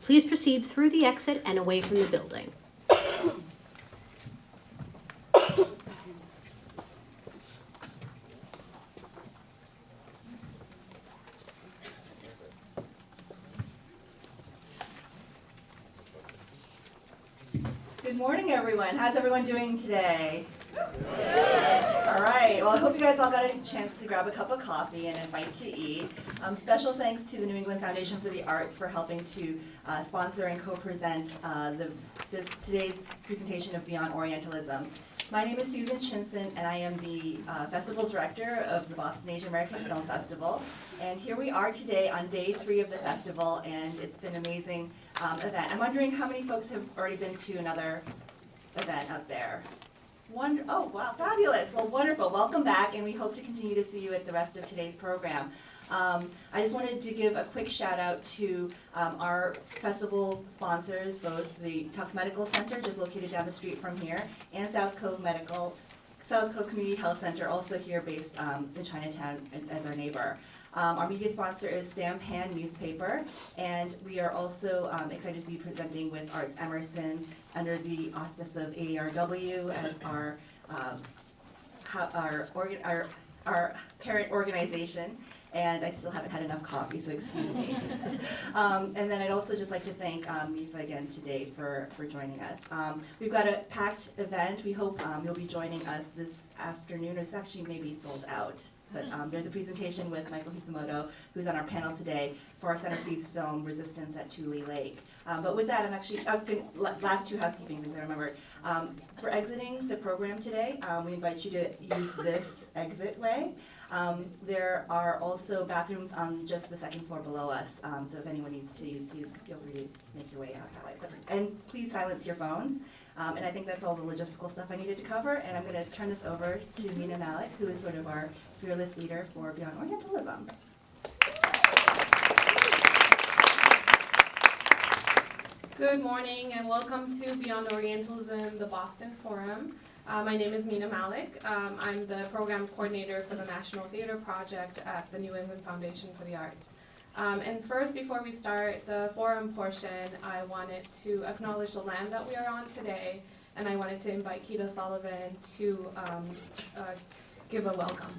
Please proceed through the exit and away from the building. Good morning, everyone. How's everyone doing today? All right. Well, I hope you guys all got a chance to grab a cup of coffee and a bite to eat. Special thanks to the New England Foundation for the Arts for helping to sponsor and co-present today's presentation of Beyond Orientalism. My name is Susan Chinson, and I am the Festival Director of the Boston Asian American Film Festival. And here we are today on day 3 of the festival, and it's been an amazing event. I'm wondering how many folks have already been to another event up there? Oh, wow, fabulous. Well, wonderful. Welcome back, and we hope to continue to see you at the rest of today's program. I just wanted to give a quick shout out to our festival sponsors, both the Tufts Medical Center, just located down the street from here, and South Cove Community Health Center, also here based in Chinatown as our neighbor. Our media sponsor is Sampan Newspaper, and we are also excited to be presenting with ArtsEmerson under the auspice of AARW as our parent organization. And I still haven't had enough coffee, so excuse me. And then I'd also just like to thank MIFA again today for joining us. We've got a packed event. We hope you'll be joining us this afternoon. It's actually maybe sold out. But there's a presentation with Michael Hisamoto, who's on our panel today, for our centerpiece film, Resistance at Tule Lake. But with that, last 2 housekeeping things I remembered. For exiting the program today, we invite you to use this exit way. There are also bathrooms on just the 2nd floor below us, so if anyone needs to use these, feel free to make your way out that way. And please silence your phones. And I think that's all the logistical stuff I needed to cover, and I'm going to turn this over to Mina Malik, who is sort of our fearless leader for Beyond Orientalism. Good morning and welcome to Beyond Orientalism, the Boston Forum. My name is Mina Malik. I'm the program coordinator for the National Theater Project at the New England Foundation for the Arts. And first, before we start the forum portion, I wanted to acknowledge the land that we are on today, and I wanted to invite Keita Sullivan to give a welcome.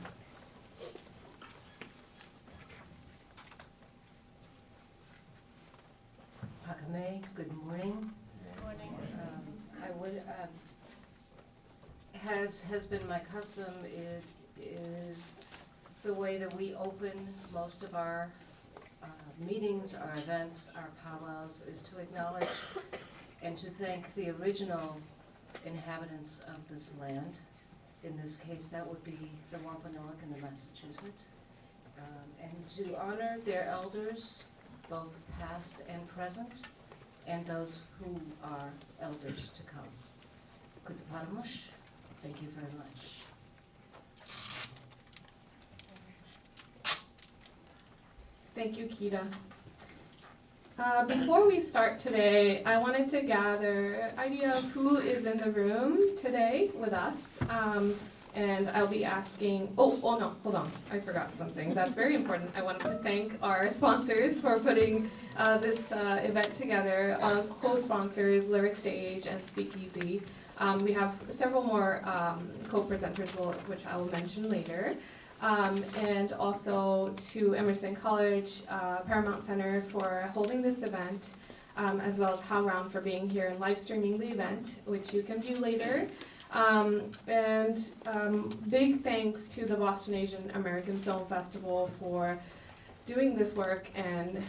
Hakame, good morning. Good morning. I would, has been my custom, it is the way that we open most of our meetings, our events, our powwows, is to acknowledge and to thank the original inhabitants of this land. In this case, that would be the Wampanoag and the Massachusetts. And to honor their elders, both past and present, and those who are elders to come. Kutuparamush, thank you very much. Thank you, Keita. Before we start today, I wanted to gather an idea of who is in the room today with us. And I'll be asking, oh no, hold on, I forgot something. That's very important. I wanted to thank our sponsors for putting this event together. Our co-sponsors, Lyric Stage and SpeakEasy. We have several more co-presenters, which I will mention later. And also to Emerson College, Paramount Center for holding this event, as well as HowlRound for being here and live streaming the event, which you can view later. Big thanks to the Boston Asian American Film Festival for doing this work, and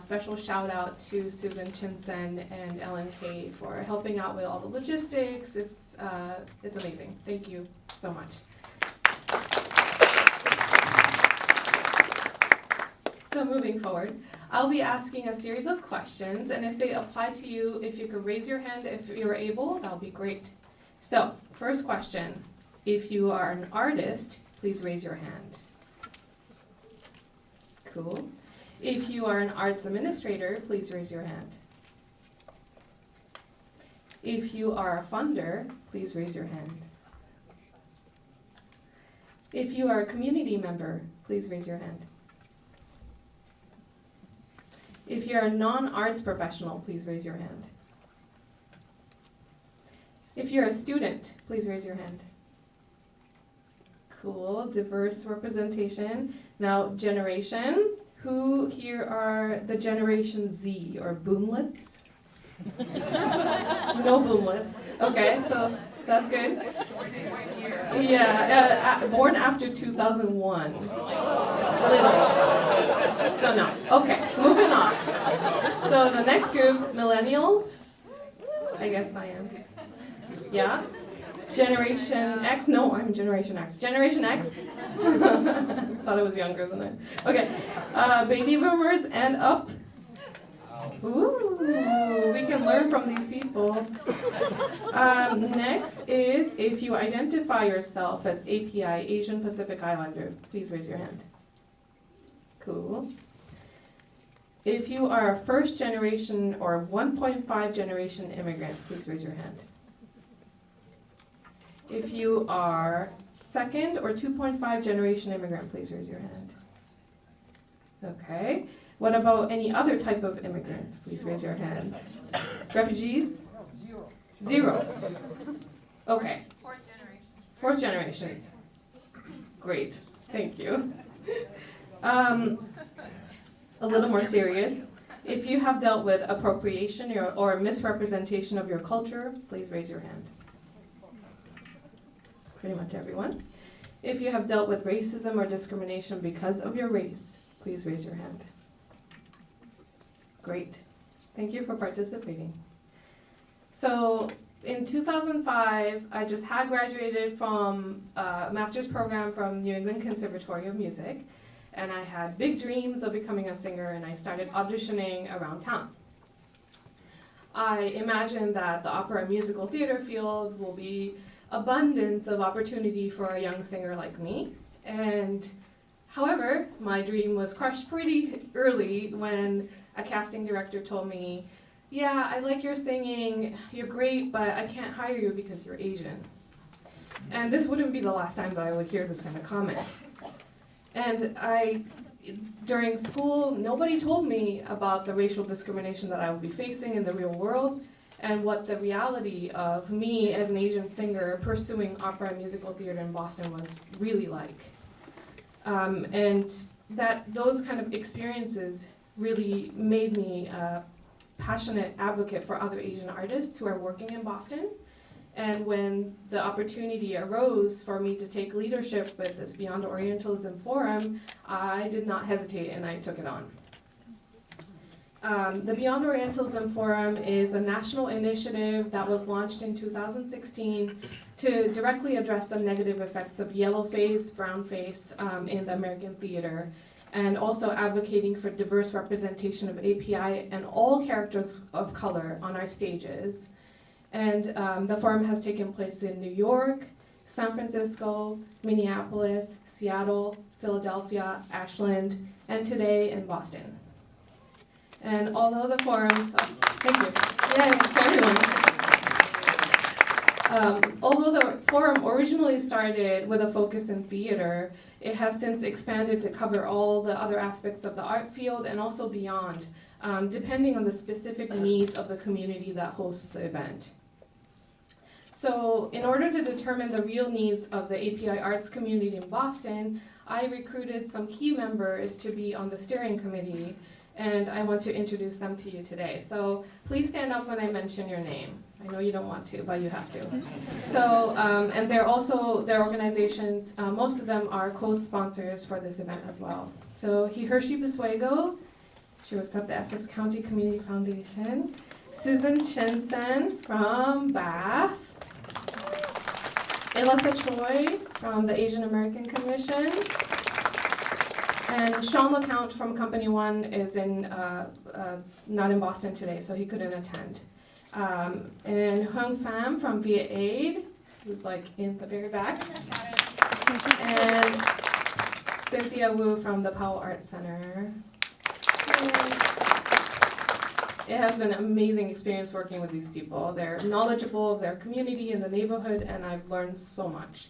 special shout out to Susan Chinson and LNK for helping out with all the logistics. It's amazing. Thank you so much. So moving forward, I'll be asking a series of questions, and if they apply to you, if you could raise your hand if you're able, that would be great. So, first question, if you are an artist, please raise your hand. Cool. If you are an arts administrator, please raise your hand. If you are a funder, please raise your hand. If you are a community member, please raise your hand. If you're a non-arts professional, please raise your hand. If you're a student, please raise your hand. Cool, diverse representation. Now, generation. Who here are the Generation Z or boomlets? No boomlets. Okay, so that's good. Yeah, born after 2001. So no. Okay, moving on. So the next group, millennials. I guess I am. Yeah. Generation X? No, I'm Generation X. Generation X? Thought I was younger than that. Okay. Baby boomers and up. Ooh, we can learn from these people. Next is if you identify yourself as API, Asian Pacific Islander, please raise your hand. Cool. If you are a first generation or 1.5 generation immigrant, please raise your hand. If you are second or 2.5 generation immigrant, please raise your hand. Okay. What about any other type of immigrant? Please raise your hand. Refugees? Zero. Okay. Fourth generation. Great. Thank you. A little more serious. If you have dealt with appropriation or misrepresentation of your culture, please raise your hand. Pretty much everyone. If you have dealt with racism or discrimination because of your race, please raise your hand. Great. Thank you for participating. So in 2005, I just had graduated from a master's program from New England Conservatory of Music, and I had big dreams of becoming a singer, and I started auditioning around town. I imagined that the opera and musical theater field will be abundance of opportunity for a young singer like me. And however, my dream was crushed pretty early when a casting director told me, yeah, I like your singing, you're great, but I can't hire you because you're Asian. And this wouldn't be the last time that I would hear this kind of comment. And during school, nobody told me about the racial discrimination that I would be facing in the real world, and what the reality of me as an Asian singer pursuing opera and musical theater in Boston was really like. And those kind of experiences really made me a passionate advocate for other Asian artists who are working in Boston. And when the opportunity arose for me to take leadership with this Beyond Orientalism forum, I did not hesitate and I took it on. The Beyond Orientalism Forum is a national initiative that was launched in 2016 to directly address the negative effects of yellowface, brownface in the American theater, and also advocating for diverse representation of API and all characters of color on our stages. And the forum has taken place in New York, San Francisco, Minneapolis, Seattle, Philadelphia, Ashland, and today in Boston. And although the forum, thank you, yay, to everyone. Although the forum originally started with a focus in theater, it has since expanded to cover all the other aspects of the art field and also beyond, depending on the specific needs of the community that hosts the event. So in order to determine the real needs of the API arts community in Boston, I recruited some key members to be on the steering committee, and I want to introduce them to you today. So please stand up when I mention your name. I know you don't want to, but you have to. So, and they're also, their organizations, most of them are co-sponsors for this event as well. So Hershey Basuego, she works at the Essex County Community Foundation. Susan Chinsen from Bath. Elissa Choi from the Asian American Commission. And Sean LeCount from Company One is not in Boston today, so he couldn't attend. And Hung Pham from VietAid, who's like in the very back. And Cynthia Wu from the Powell Art Center. It has been an amazing experience working with these people. They're knowledgeable of their community and the neighborhood, and I've learned so much.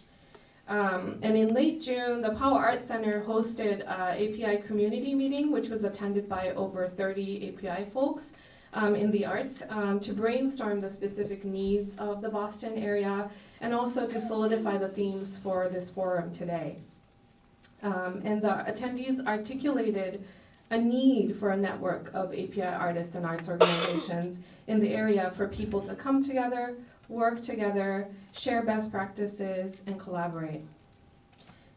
And in late June, the Powell Arts Center hosted an API community meeting, which was attended by over 30 API folks in the arts to brainstorm the specific needs of the Boston area and also to solidify the themes for this forum today. And the attendees articulated a need for a network of API artists and arts organizations in the area for people to come together, work together, share best practices, and collaborate.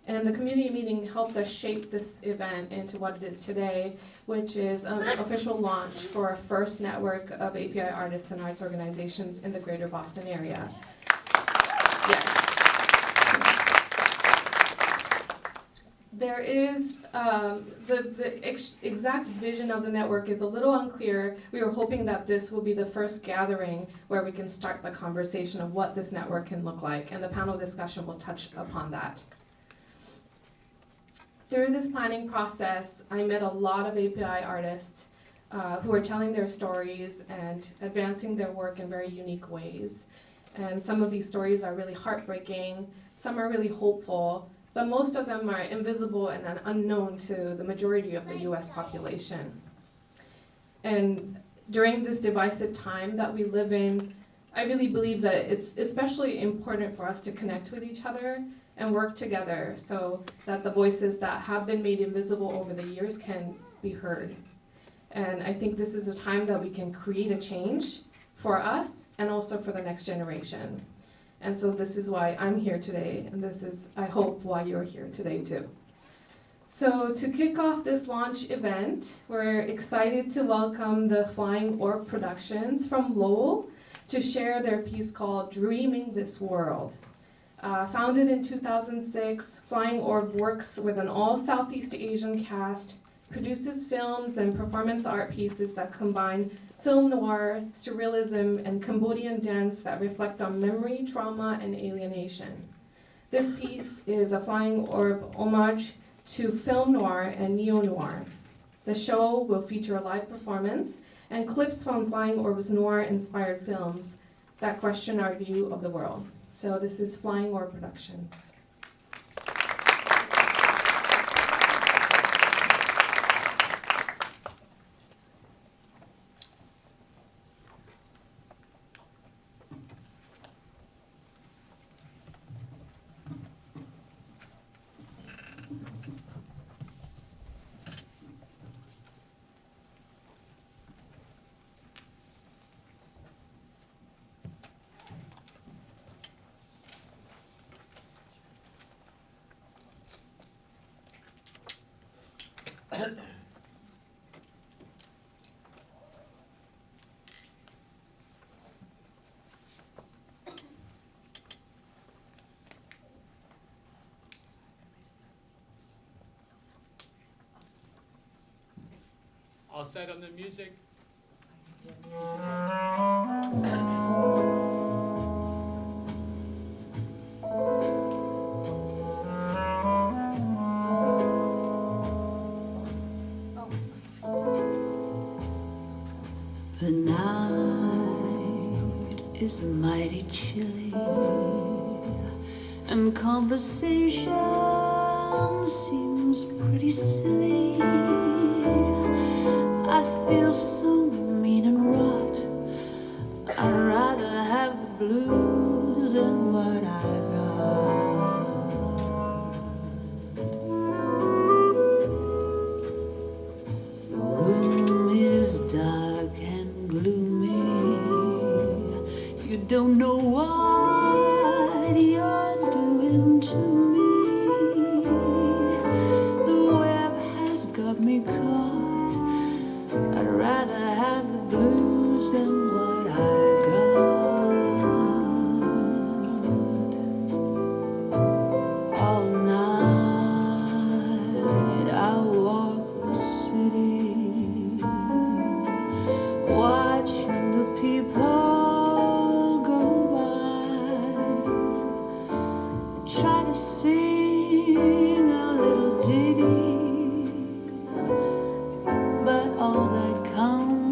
And the community meeting helped us shape this event into what it is today, which is an official launch for our first network of API artists and arts organizations in the greater Boston area. Yes. There is, the exact vision of the network is a little unclear. We were hoping that this will be the first gathering where we can start the conversation of what this network can look like, and the panel discussion will touch upon that. Through this planning process, I met a lot of API artists who are telling their stories and advancing their work in very unique ways. And some of these stories are really heartbreaking, some are really hopeful, but most of them are invisible and unknown to the majority of the US population. And during this divisive time that we live in, I really believe that it's especially important for us to connect with each other and work together so that the voices that have been made invisible over the years can be heard. And I think this is a time that we can create a change for us and also for the next generation. And so this is why I'm here today, and this is, I hope, why you're here today too. So to kick off this launch event, we're excited to welcome the Flying Orb Productions from Lowell to share their piece called Dreaming This World. Founded in 2006, Flying Orb works with an all Southeast Asian cast, produces films and performance art pieces that combine film noir, surrealism, and Cambodian dance that reflect on memory, trauma, and alienation. This piece is a Flying Orb homage to film noir and neo-noir. The show will feature a live performance and clips from Flying Orb's noir-inspired films that question our view of the world. So this is Flying Orb Productions. All set on the music? The night is mighty chilly, and conversation seems pretty silly. I feel so mean and rot. I'd rather have the blues than what I got. The room is dark and gloomy. You don't know what you're doing to me. The web has got me caught. I'd rather have the blues than what I got. All night I walk the city, watching the people go by. Try to sing a little ditty, but all that comes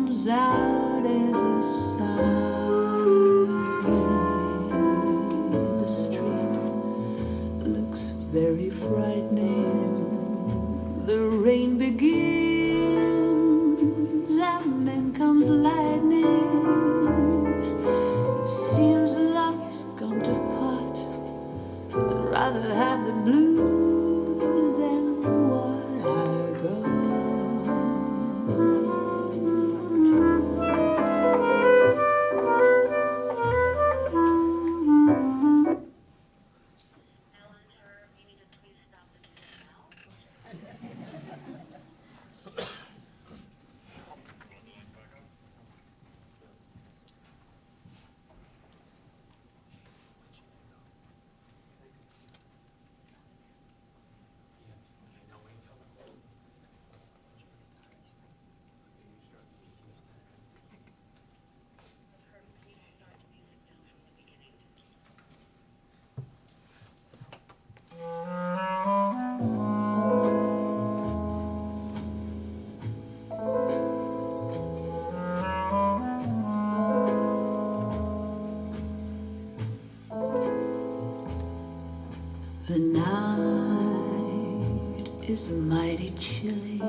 is mighty chilly,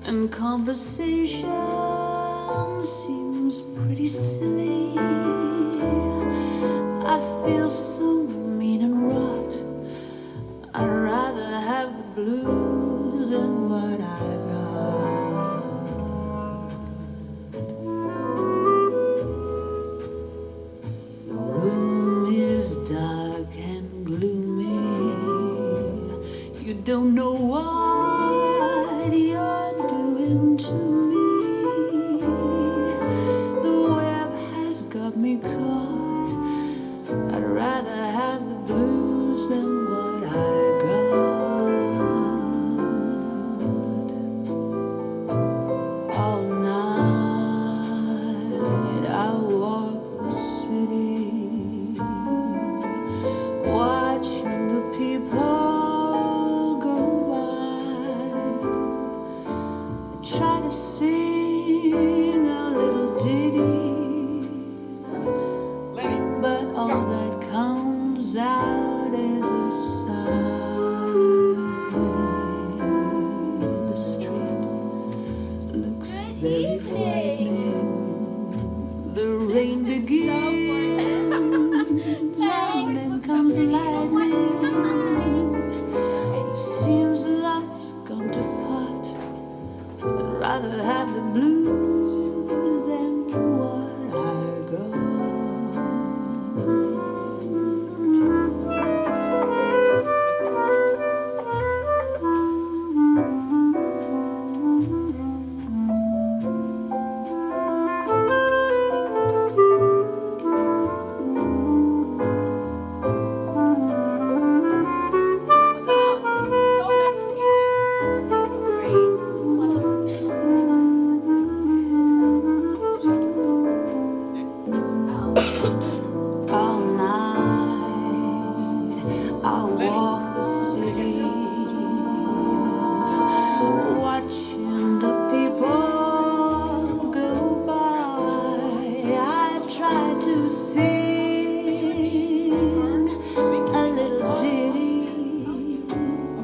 and conversation seems pretty silly. I feel so mean and wrought. I'd rather have the blues than what I got. The room is dark and gloomy. You don't know what you're doing to me. The web has got me caught. I'd rather have the blues than what I got. All night I walk the city, watching the people go by. Try to sing a little ditty, but all that comes out is a sigh. The street looks very frightening. The rain begins and then comes lightning. It seems love's gone to pot. I'd rather have the blues than what I got. All night I walk the city, watching the people go by. I try to sing a little ditty,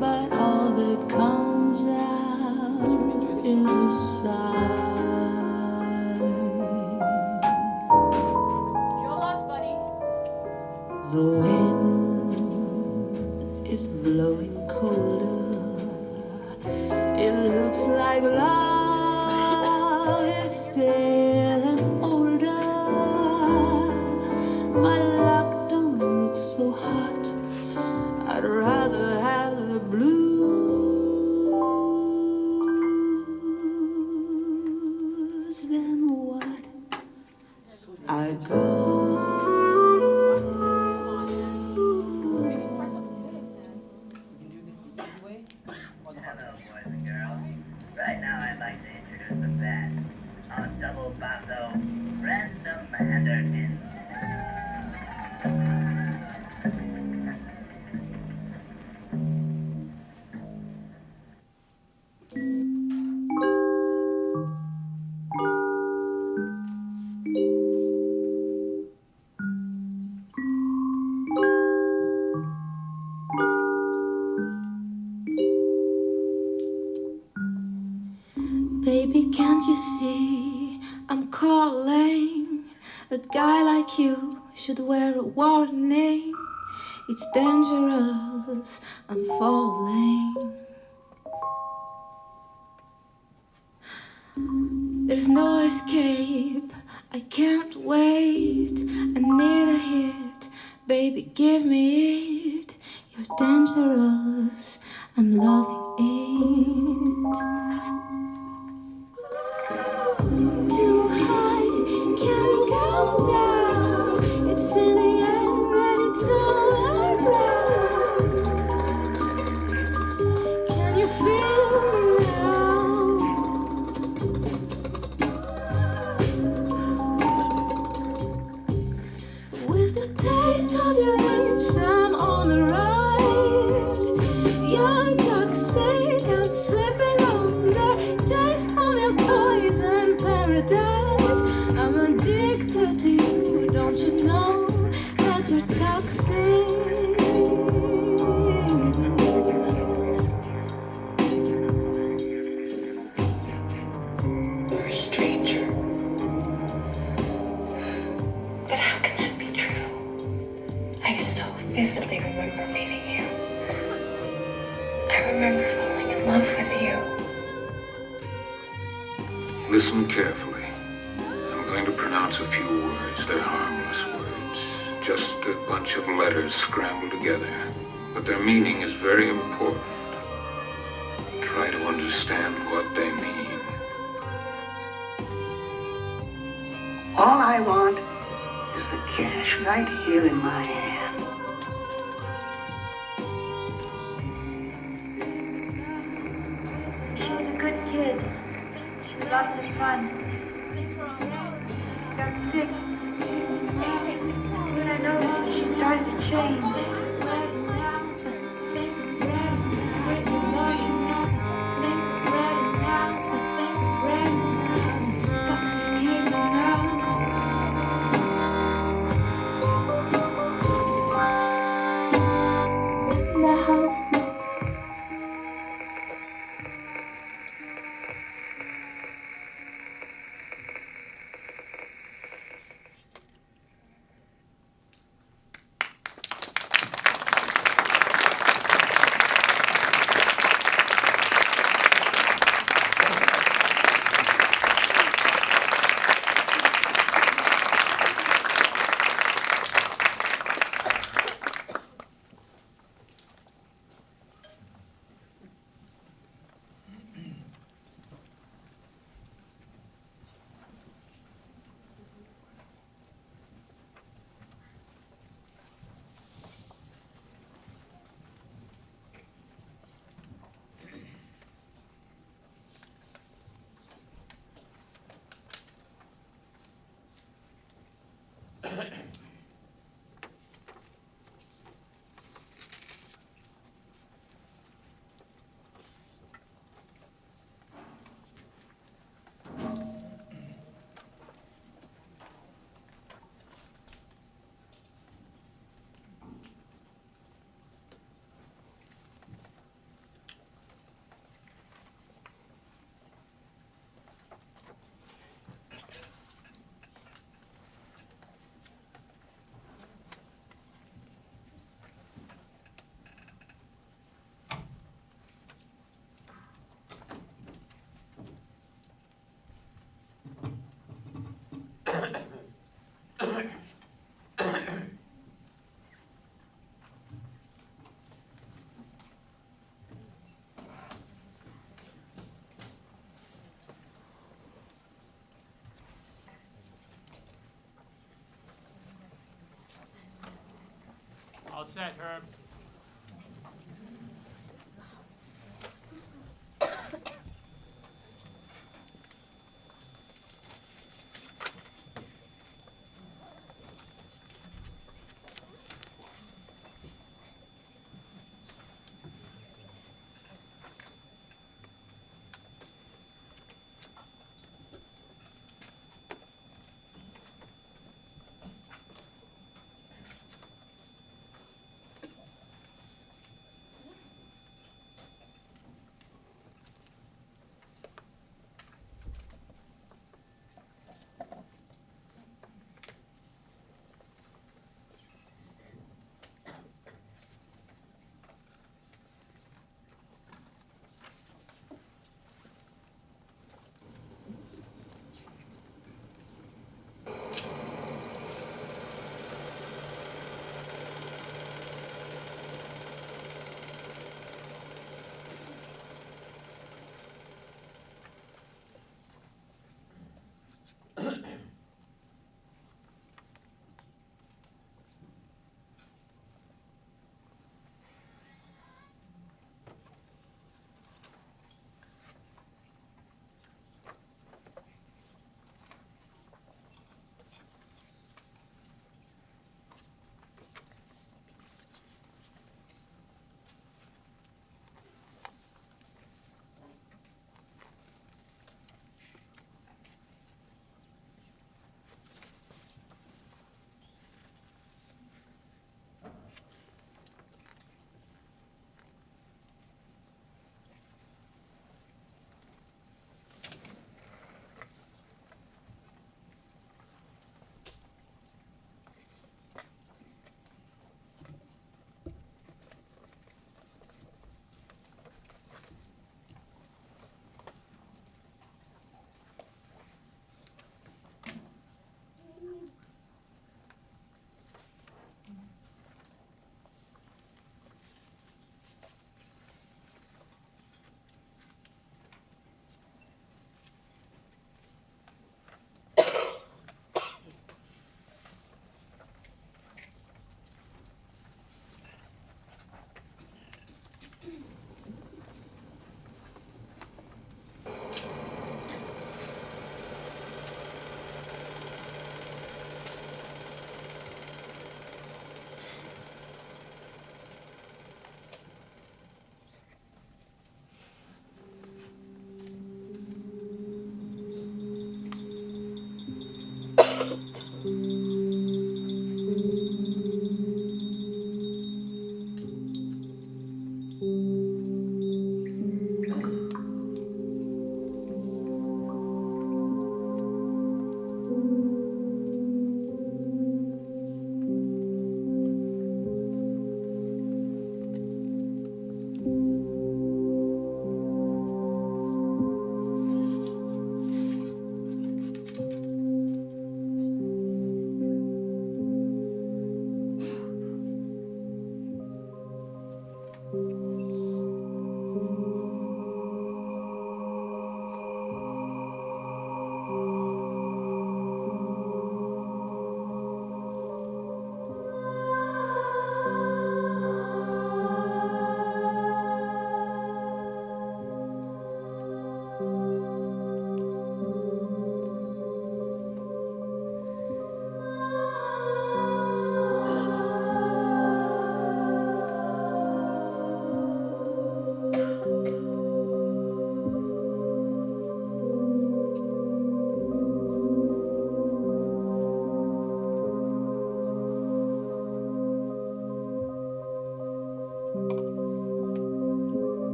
but all that comes out is a sigh. You're lost, buddy. The wind is blowing colder. It looks like love is getting older. My luck don't look so hot. I'd rather have the blues than what I got. Hello, boys and girls. Right now I'd like to introduce the band on double basso, Random Anderton. Baby, can't you see I'm calling? A guy like you should wear a warning. It's dangerous, I'm falling. There's no escape, I can't wait. I need a hit, baby, give me it. You're dangerous, I'm loving it. Too high, can't come down. It's in the air and it's all around. Can you feel me now? With the taste of your lips, I'm on the ride. You're toxic, I'm slipping under. Taste of your poison paradise. I'm addicted to you, don't you know that you're toxic? stranger. But how can that be true? I so vividly remember meeting you. I remember falling in love with you. Listen carefully. I'm going to pronounce a few words. They're harmless words. Just a bunch of letters scrambled together. But their meaning is very important. Try to understand what they mean. All I want is the cash right here in my hand. She was a good kid. She was lots of fun. She got sick. But I know she started to change. All set, Herb.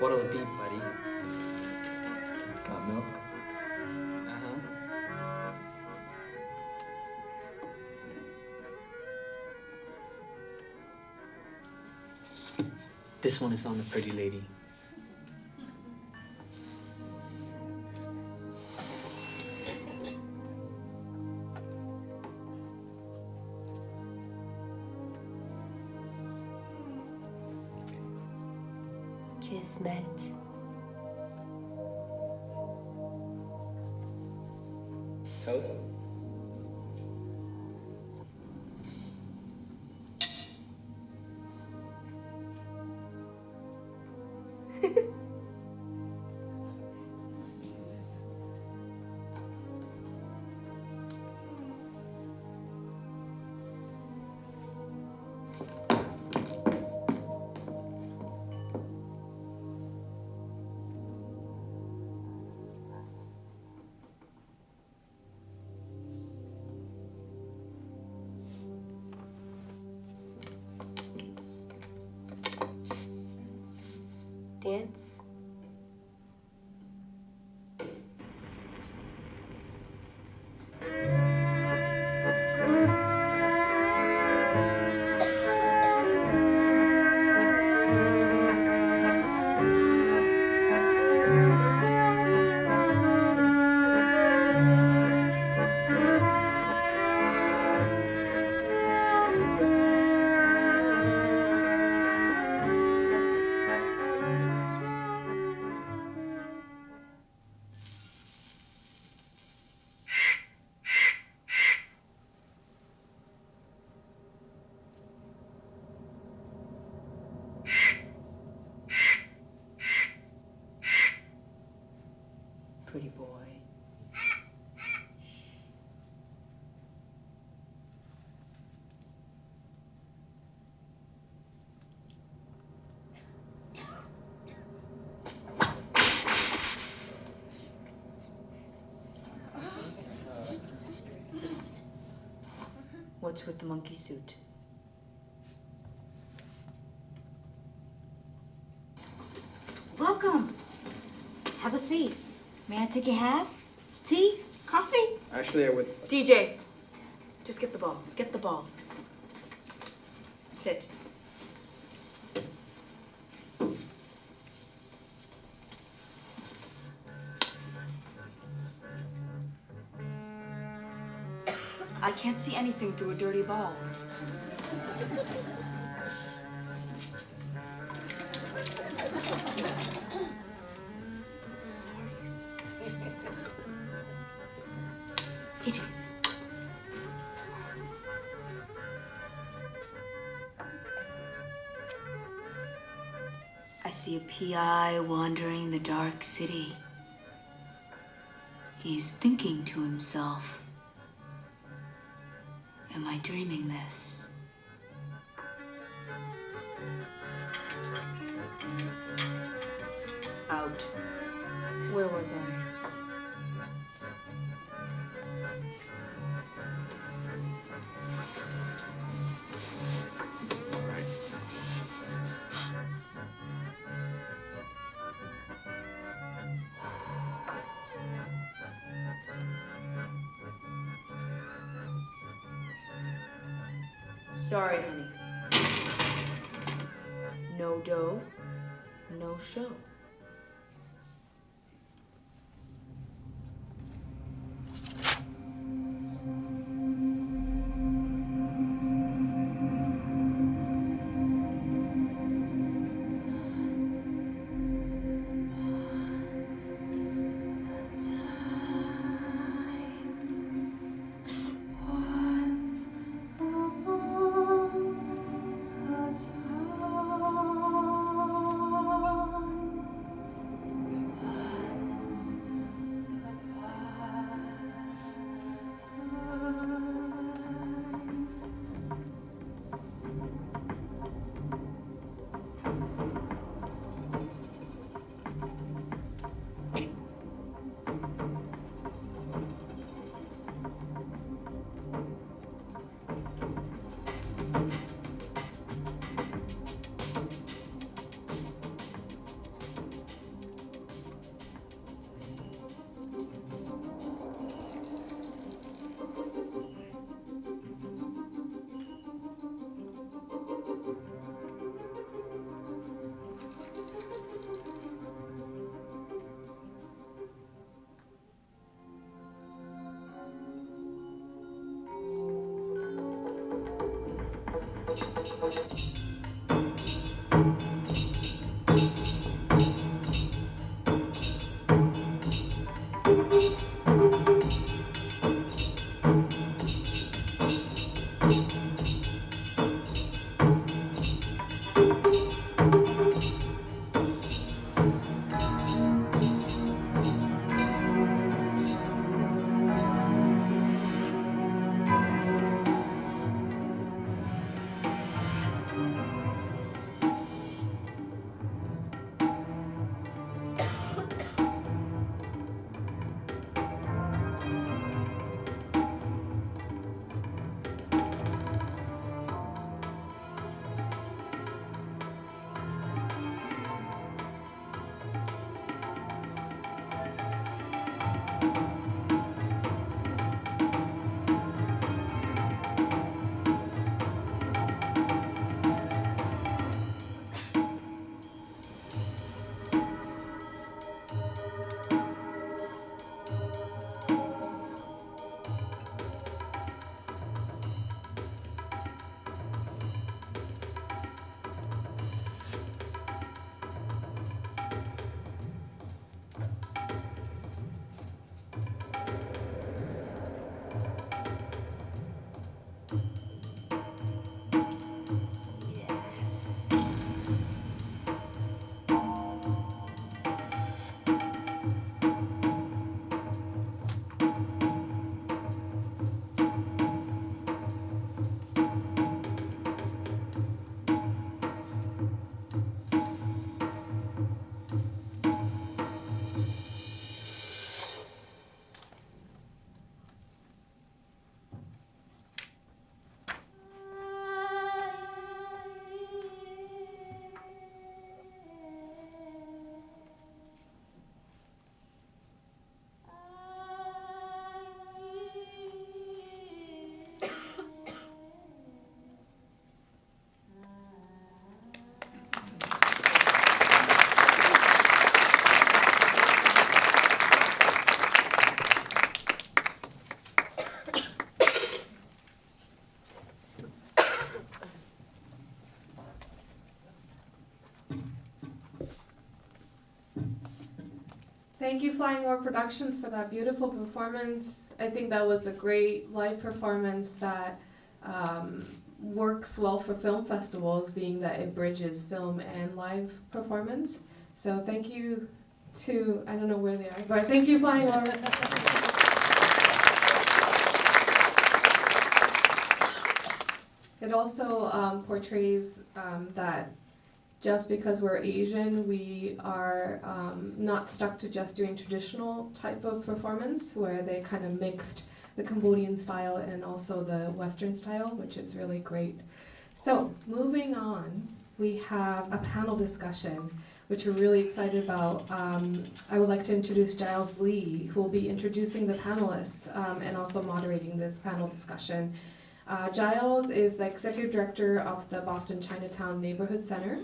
What'll it be, buddy? Got milk? Uh-huh. This one is on the pretty lady. Kismet. Toast? Dance. Pretty boy. What's with the monkey suit? Welcome. Have a seat. May I take your hat? Tea? Coffee? Actually, I would... DJ, just get the ball. Get the ball. Sit. I can't see anything through a dirty ball. AJ. I see a PI wandering the dark city. He's thinking to himself, am I dreaming this? Out. Where was I? Sorry, honey. No dough, no show. Thank you, Flying Orb Productions, for that beautiful performance. I think that was a great live performance that works well for film festivals, being that it bridges film and live performance. So thank you to, I don't know where they are, but thank you, Flying Orb. It also portrays that just because we're Asian, we are not stuck to just doing traditional type of performance, where they kind of mixed the Cambodian style and also the Western style, which is really great. So moving on, we have a panel discussion, which we're really excited about. I would like to introduce Giles Lee, who will be introducing the panelists and also moderating this panel discussion. Giles is the Executive Director of the Boston Chinatown Neighborhood Center.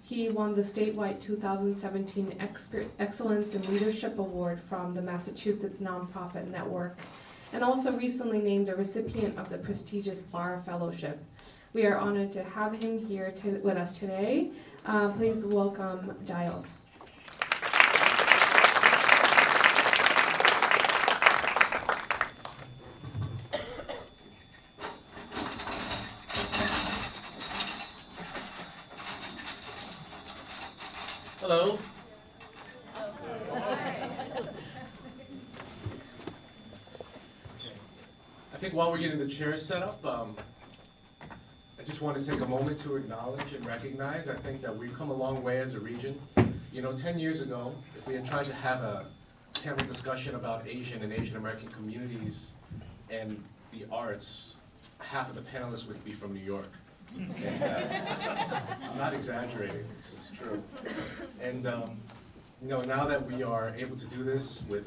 He won the statewide 2017 Excellence in Leadership Award from the Massachusetts Nonprofit Network, and also recently named a recipient of the prestigious Bar Fellowship. We are honored to have him here with us today. Please welcome Giles. Hello. I think while we're getting the chairs set up, I just want to take a moment to acknowledge and recognize, I think that we've come a long way as a region. You know, 10 years ago, if we had tried to have a panel discussion about Asian and Asian American communities and the arts, half of the panelists would be from New York. And, I'm not exaggerating, this is true. And you know, now that we are able to do this with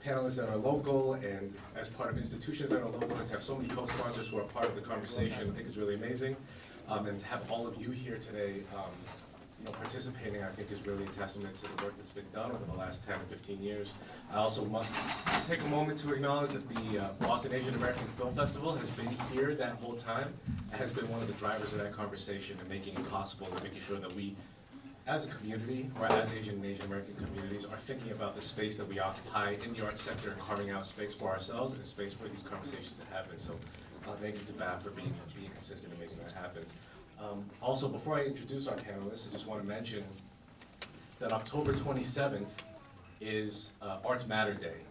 panelists that are local and as part of institutions that are local, and to have so many co-sponsors who are part of the conversation, I think is really amazing. And to have all of you here today, you know, participating, I think is really a testament to the work that's been done over the last 10 or 15 years. I also must take a moment to acknowledge that the Boston Asian American Film Festival has been here that whole time, and has been one of the drivers of that conversation and making it possible and making sure that we, as a community, or as Asian and Asian American communities, are thinking about the space that we occupy in the arts sector and carving out space for ourselves and space for these conversations to happen. So thank you to BAF for being consistent and making that happen. Also, before I introduce our panelists, I just want to mention that October 27th is Arts Matter Day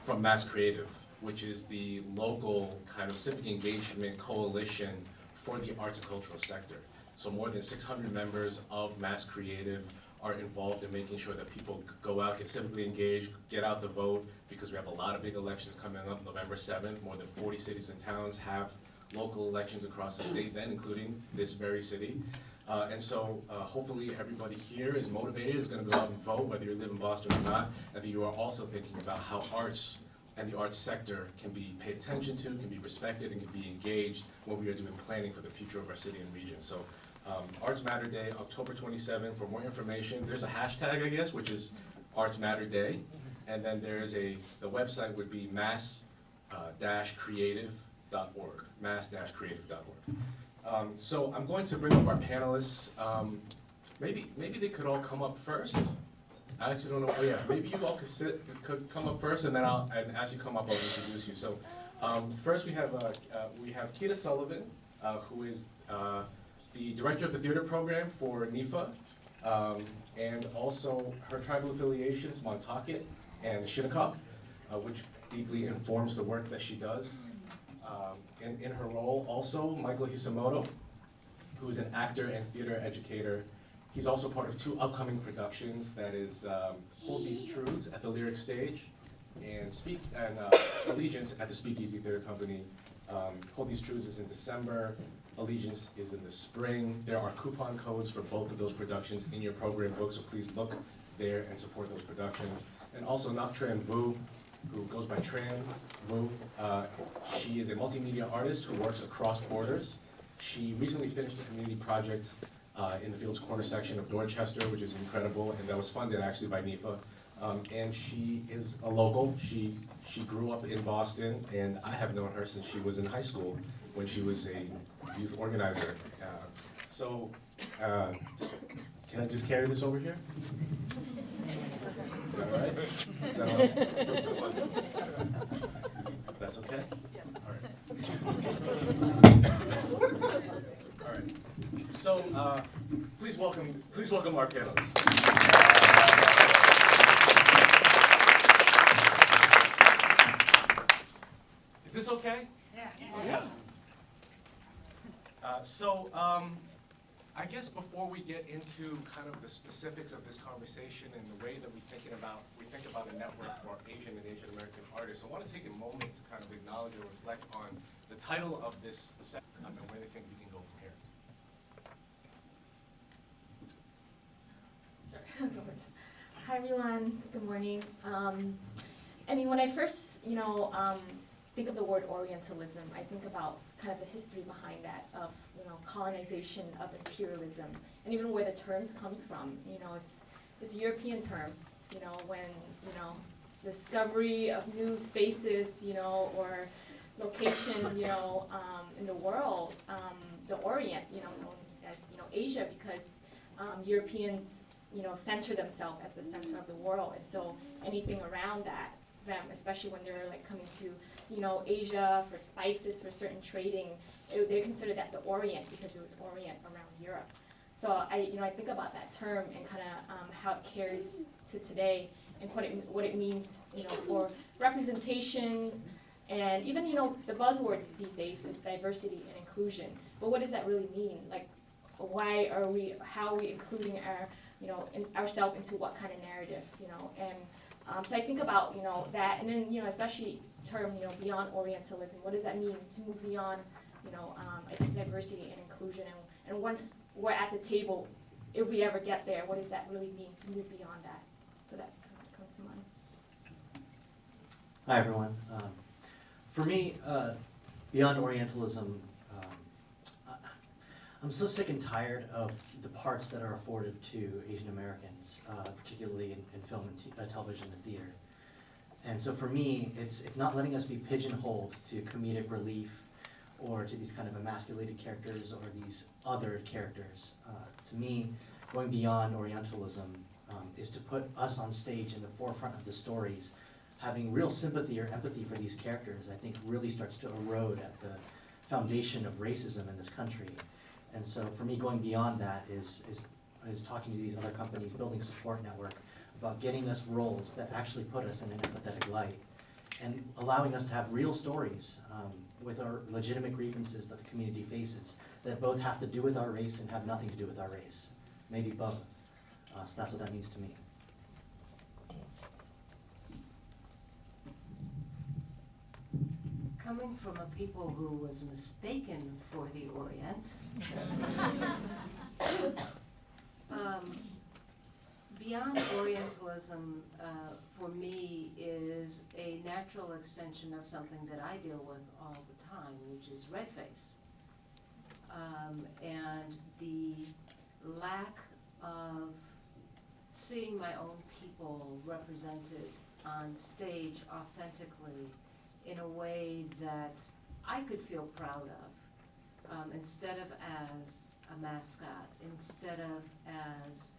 from Mass Creative, which is the local kind of civic engagement coalition for the arts and cultural sector. So more than 600 members of Mass Creative are involved in making sure that people go out, get civically engaged, get out the vote, because we have a lot of big elections coming up November 7th. More than 40 cities and towns have local elections across the state then, including this very city. And so hopefully everybody here is motivated, is gonna go out and vote, whether you live in Boston or not, and that you are also thinking about how arts and the arts sector can be paid attention to, can be respected, and can be engaged when we are doing planning for the future of our city and region. So Arts Matter Day, October 27th. For more information, there's a hashtag, I guess, which is Arts Matter Day. And then there's the website would be mass-creative.org, mass-creative.org. So I'm going to bring up our panelists. Maybe they could all come up first. I actually don't know. Oh yeah, maybe you all could come up first, and then and as you come up, I'll introduce you. So first we have Keita Sullivan, who is the director of the theater program for NIFA, and also her tribal affiliations, Montaukett and Shinnecock, which deeply informs the work that she does. In her role, also Michael Hisamoto, who is an actor and theater educator. He's also part of 2 upcoming productions, that is Hold These Truths at the Lyric Stage and Allegiance at the SpeakEasy Theater Company. Hold These Truths is in December, Allegiance is in the spring. There are coupon codes for both of those productions in your program book, so please look there and support those productions. And also Ngoc Tran Vu, who goes by Tran Vu. She is a multimedia artist who works across borders. She recently finished a community project in the Fields Corner section of Dorchester, which is incredible, and that was funded actually by NIFA. And she is a local. She grew up in Boston, and I have known her since she was in high school when she was a youth organizer. Can I just carry this over here? All right? Is that all? That's okay? All right. All right. So, please welcome our panelists. Is this okay? Yeah. I guess before we get into kind of the specifics of this conversation and the way that we think about a network for Asian and Asian American artists, I want to take a moment to kind of acknowledge and reflect on the title of this session and where they think we can go from here. Sure, of course. Hi everyone, good morning. I mean, when I first, think of the word Orientalism, I think about kind of the history behind that of, colonization of imperialism, and even where the terms comes from. It's a European term, when, discovery of new spaces, or location, in the world, the Orient, known as, Asia, because Europeans, center themselves as the center of the world, and so anything around that, them, especially when they're like coming to, Asia for spices, for certain trading, they considered that the Orient because it was Orient around Europe. So I think about that term and kind of how it carries to today and what it means, for representations and even, the buzzwords these days is diversity and inclusion. But what does that really mean? Like, how are we including ourselves into what kind of narrative, and so I think about, that, and then, especially term, beyond Orientalism. What does that mean to move beyond, I think diversity and inclusion, and once we're at the table, if we ever get there, what does that really mean to move beyond that? So that comes to mind. Hi everyone. For me, Beyond Orientalism, I'm so sick and tired of the parts that are afforded to Asian Americans, particularly in film and television and theater. And so for me, it's not letting us be pigeonholed to comedic relief or to these kind of emasculated characters or these othered characters. To me, going beyond Orientalism is to put us on stage in the forefront of the stories. Having real sympathy or empathy for these characters, I think, really starts to erode at the foundation of racism in this country. And so for me, going beyond that is talking to these other companies, building a support network, about getting us roles that actually put us in an empathetic light, and allowing us to have real stories with our legitimate grievances that the community faces, that both have to do with our race and have nothing to do with our race. Maybe both. So that's what that means to me. Coming from a people who was mistaken for the Orient, Beyond Orientalism, for me, is a natural extension of something that I deal with all the time, which is red face. And the lack of seeing my own people represented on stage authentically in a way that I could feel proud of, instead of as a mascot, instead of as,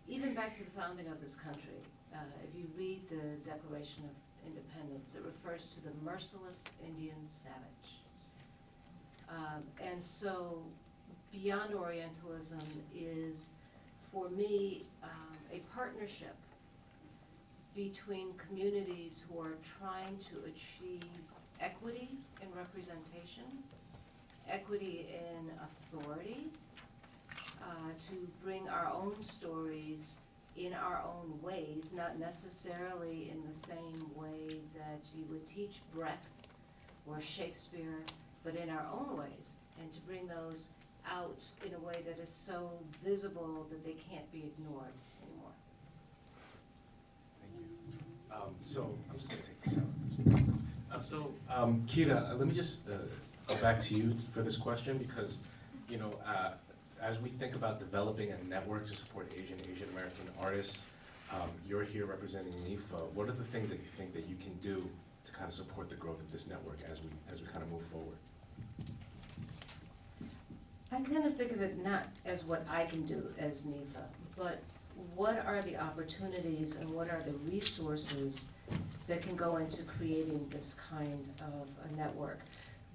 even back to the founding of this country. If you read the Declaration of Independence, it refers to the merciless Indian savage. And so Beyond Orientalism is, for me, a partnership between communities who are trying to achieve equity in representation, equity in authority, to bring our own stories in our own ways, not necessarily in the same way that you would teach Brecht or Shakespeare, but in our own ways, and to bring those out in a way that is so visible that they can't be ignored anymore. Thank you. So I'm just going to take this out. Kira, let me just go back to you for this question, because as we think about developing a network to support Asian American artists, you're here representing NIFA. What are the things that you think that you can do to kind of support the growth of this network as we kind of move forward? I kind of think of it not as what I can do as NIFA, but what are the opportunities and what are the resources that can go into creating this kind of a network?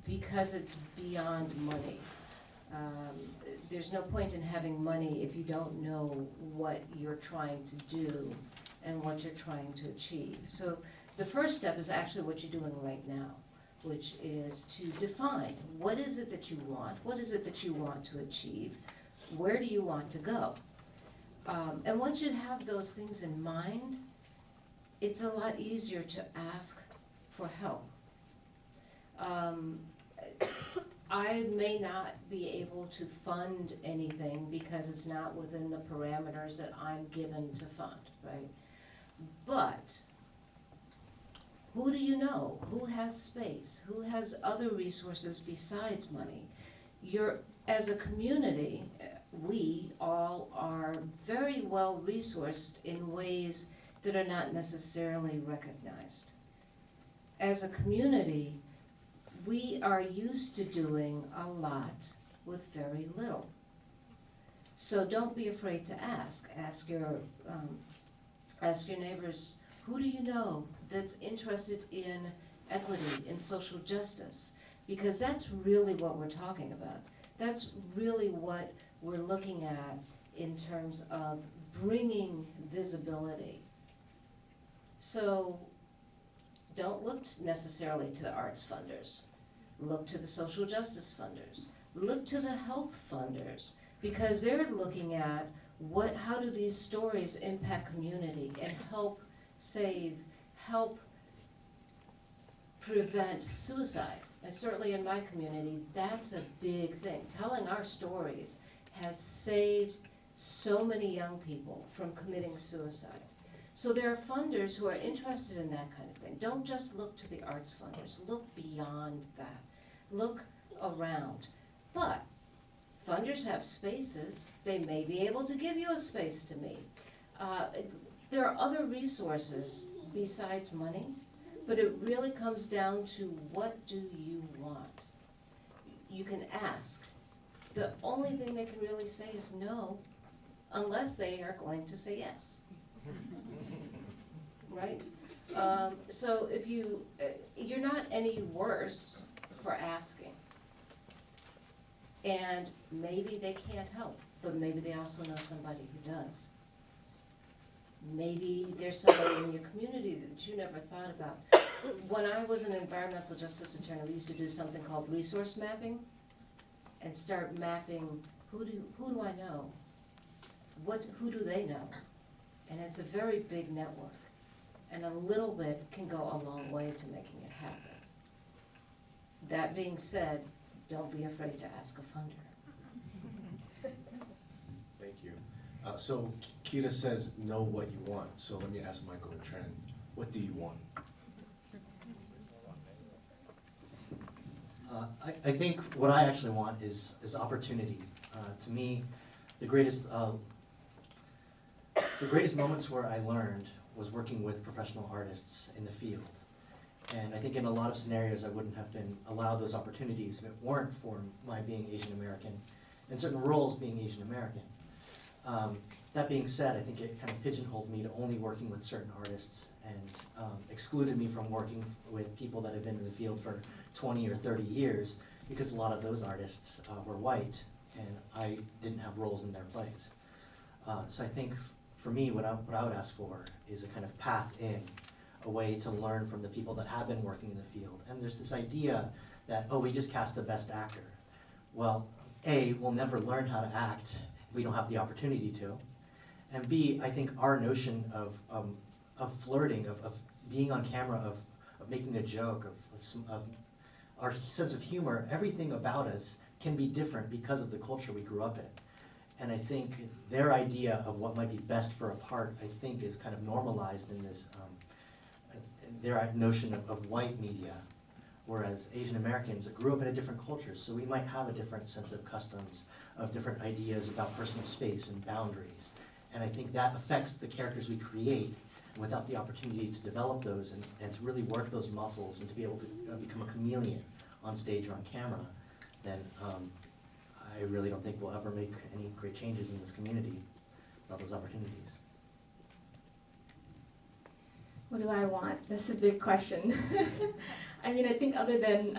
Because it's beyond money. There's no point in having money if you don't know what you're trying to do and what you're trying to achieve. So the first step is actually what you're doing right now, which is to define what is it that you want, what is it that you want to achieve, where do you want to go? And once you have those things in mind, it's a lot easier to ask for help. I may not be able to fund anything because it's not within the parameters that I'm given to fund, right? But who do you know? Who has space? Who has other resources besides money? As a community, we all are very well resourced in ways that are not necessarily recognized. As a community, we are used to doing a lot with very little. So don't be afraid to ask. Ask your neighbors, who do you know that's interested in equity, in social justice? Because that's really what we're talking about. That's really what we're looking at in terms of bringing visibility. So don't look necessarily to the arts funders. Look to the social justice funders. Look to the health funders, because they're looking at how do these stories impact community and help save, help prevent suicide. And certainly in my community, that's a big thing. Telling our stories has saved so many young people from committing suicide. So there are funders who are interested in that kind of thing. Don't just look to the arts funders, look beyond that. Look around. But funders have spaces. They may be able to give you a space to meet. There are other resources besides money, but it really comes down to what do you want? You can ask. The only thing they can really say is no, unless they are going to say yes. Right? So if you're not any worse for asking. And maybe they can't help, but maybe they also know somebody who does. Maybe there's somebody in your community that you never thought about. When I was an environmental justice attorney, we used to do something called resource mapping and start mapping who do I know? Who do they know? And it's a very big network. And a little bit can go a long way to making it happen. That being said, don't be afraid to ask a funder. Thank you. So Kita says, know what you want. So let me ask Michael and Tran, what do you want? I think what I actually want is opportunity. To me, the greatest moments where I learned was working with professional artists in the field. And I think in a lot of scenarios I wouldn't have been allowed those opportunities if it weren't for my being Asian American and certain roles being Asian American. That being said, I think it kind of pigeonholed me to only working with certain artists and excluded me from working with people that have been in the field for 20 or 30 years because a lot of those artists were white and I didn't have roles in their plays. So I think for me, what I would ask for is a kind of path in, a way to learn from the people that have been working in the field. And there's this idea that, oh, we just cast the best actor. Well, A, we'll never learn how to act if we don't have the opportunity to. And B, I think our notion of flirting, of being on camera, of making a joke, of our sense of humor, everything about us can be different because of the culture we grew up in. And I think their idea of what might be best for a part, I think, is kind of normalized in this, their notion of white media, whereas Asian Americans grew up in a different culture, so we might have a different sense of customs, of different ideas about personal space and boundaries. And I think that affects the characters we create. Without the opportunity to develop those and to really work those muscles and to be able to become a chameleon on stage or on camera, then I really don't think we'll ever make any great changes in this community. those opportunities? What do I want? That's a big question. I mean, I think other than,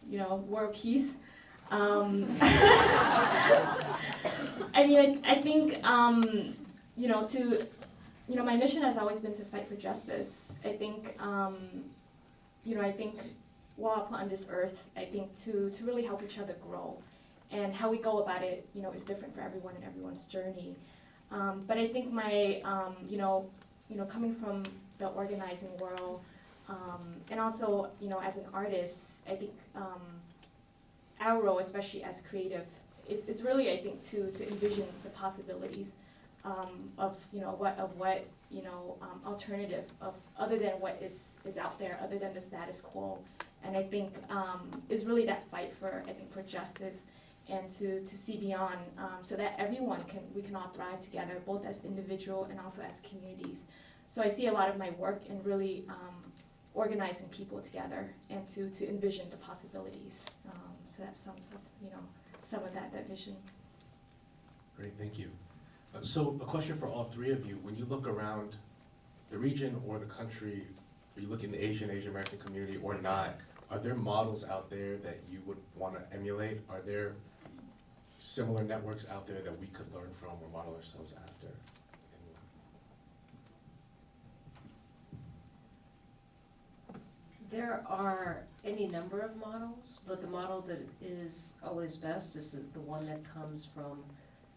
world peace. I mean, I think, my mission has always been to fight for justice. I think, I think while put on this earth, I think to really help each other grow. And how we go about it, is different for everyone and everyone's journey. But I think my, coming from the organizing world, and also, as an artist, I think our role, especially as creative, is really, I think, to envision the possibilities of what alternative of other than what is out there, other than the status quo. And I think is really that fight for justice and to see beyond, so that we can all thrive together, both as individual and also as communities. So I see a lot of my work in really organizing people together and to envision the possibilities. So that sums up, some of that vision. Great, thank you. So a question for all three of you. When you look around the region or the country, or you look in the Asian American community or not, are there models out there that you would want to emulate? Are there similar networks out there that we could learn from or model ourselves after? There are any number of models, but the model that is always best is the one that comes from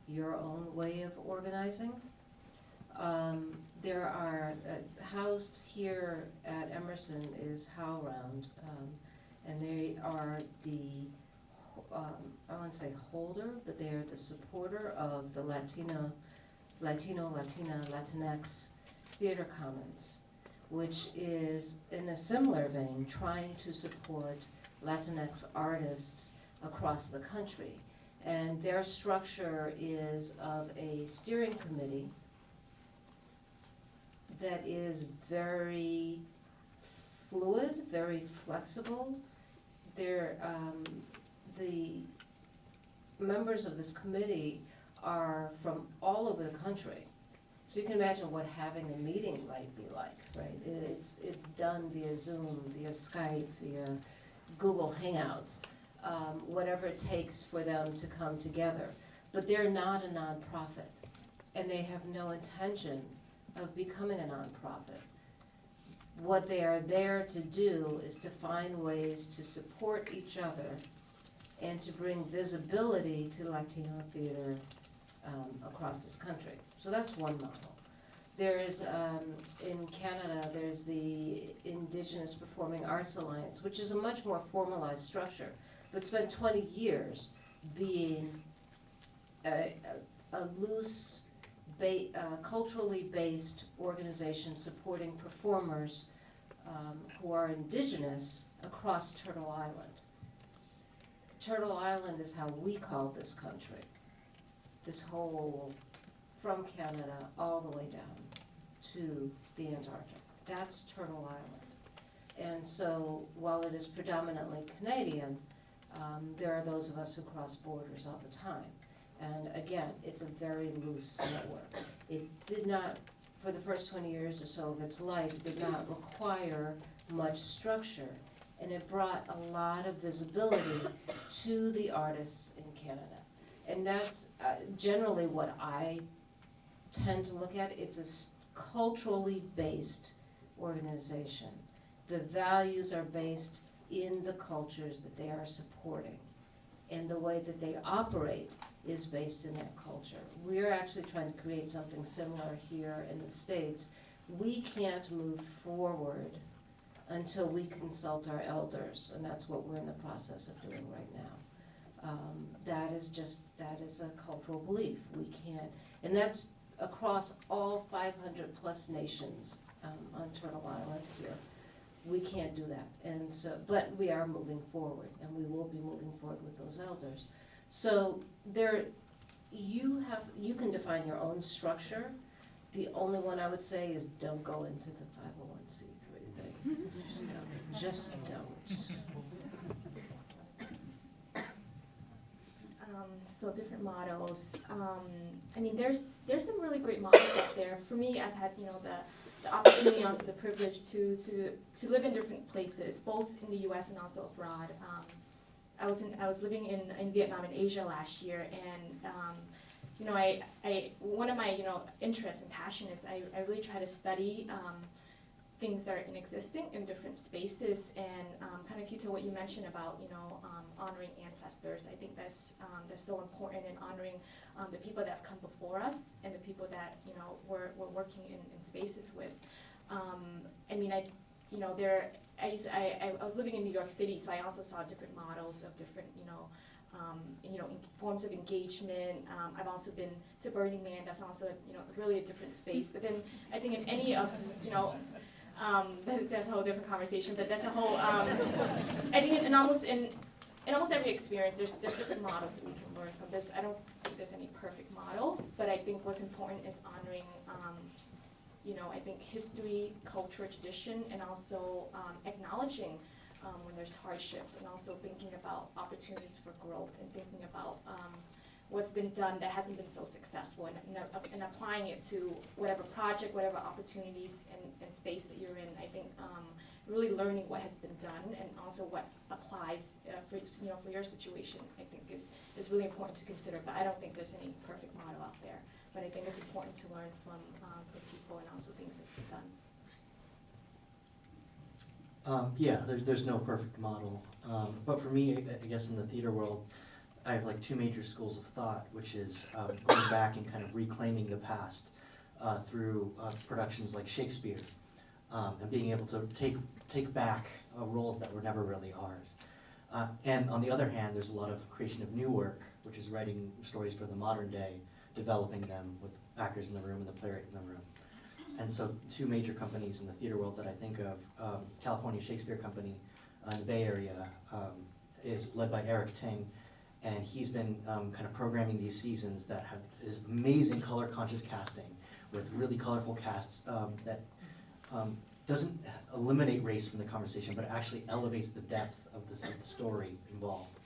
your own way of organizing. There are, housed here at Emerson is HowlRound, and they are the, I want to say holder, but they are the supporter of the Latina, Latinx Theater Commons, which is in a similar vein trying to support Latinx artists across the country. And their structure is of a steering committee that is very fluid, very flexible. The members of this committee are from all over the country. So you can imagine what having a meeting might be like, right? It's done via Zoom, via Skype, via Google Hangouts, whatever it takes for them to come together. But they're not a nonprofit, and they have no intention of becoming a nonprofit. What they are there to do is to find ways to support each other and to bring visibility to Latino theater across this country. So that's one model. There's, in Canada, there's the Indigenous Performing Arts Alliance, which is a much more formalized structure, but spent 20 years being a loose, culturally based organization supporting performers who are Indigenous across Turtle Island. Turtle Island is how we call this country. This whole, from Canada all the way down to the Antarctic. That's Turtle Island. And so while it is predominantly Canadian, there are those of us who cross borders all the time. And again, it's a very loose network. It did not, for the first 20 years or so of its life, it did not require much structure. And it brought a lot of visibility to the artists in Canada. And that's generally what I tend to look at. It's a culturally based organization. The values are based in the cultures that they are supporting. And the way that they operate is based in that culture. We're actually trying to create something similar here in the States. We can't move forward until we consult our elders, and that's what we're in the process of doing right now. That is a cultural belief. We can't, and that's across all 500 plus nations on Turtle Island here. We can't do that, and so, but we are moving forward, and we will be moving forward with those elders. So you can define your own structure. The only one I would say is don't go into the 501c3 thing. Just don't. So different models. I mean, there's some really great models out there. For me, I've had the opportunity, also the privilege to live in different places, both in the U.S. and also abroad. I was living in Vietnam and Asia last year, and I one of my interests and passion is I really try to study things that are inexisting in different spaces, and kind of key to what you mentioned about honoring ancestors. I think that's so important in honoring the people that have come before us and the people that we're working in spaces with. I mean, I was living in New York City, so I also saw different models of different forms of engagement. I've also been to Burning Man. That's also really a different space. But then I think in any of that's a whole different conversation. But that's a whole. I think in almost every experience, there's different models that we can learn from. I don't think there's any perfect model, but I think what's important is honoring. I think history, culture, tradition, and also acknowledging when there's hardships, and also thinking about opportunities for growth, and thinking about what's been done that hasn't been so successful, and applying it to whatever project, whatever opportunities and space that you're in. I think really learning what has been done, and also what applies for your situation, I think is really important to consider. But I don't think there's any perfect model out there. But I think it's important to learn from people and also things that's been done. Yeah, there's no perfect model. But for me, I guess in the theater world, I have like two major schools of thought, which is going back and kind of reclaiming the past through productions like Shakespeare, and being able to take back roles that were never really ours. And on the other hand, there's a lot of creation of new work, which is writing stories for the modern day, developing them with actors in the room and the playwright in the room. And so two major companies in the theater world that I think of, California Shakespeare Company in the Bay Area is led by Eric Ting, and he's been kind of programming these seasons that have this amazing color conscious casting with really colorful casts that doesn't eliminate race from the conversation, but actually elevates the depth of the story involved.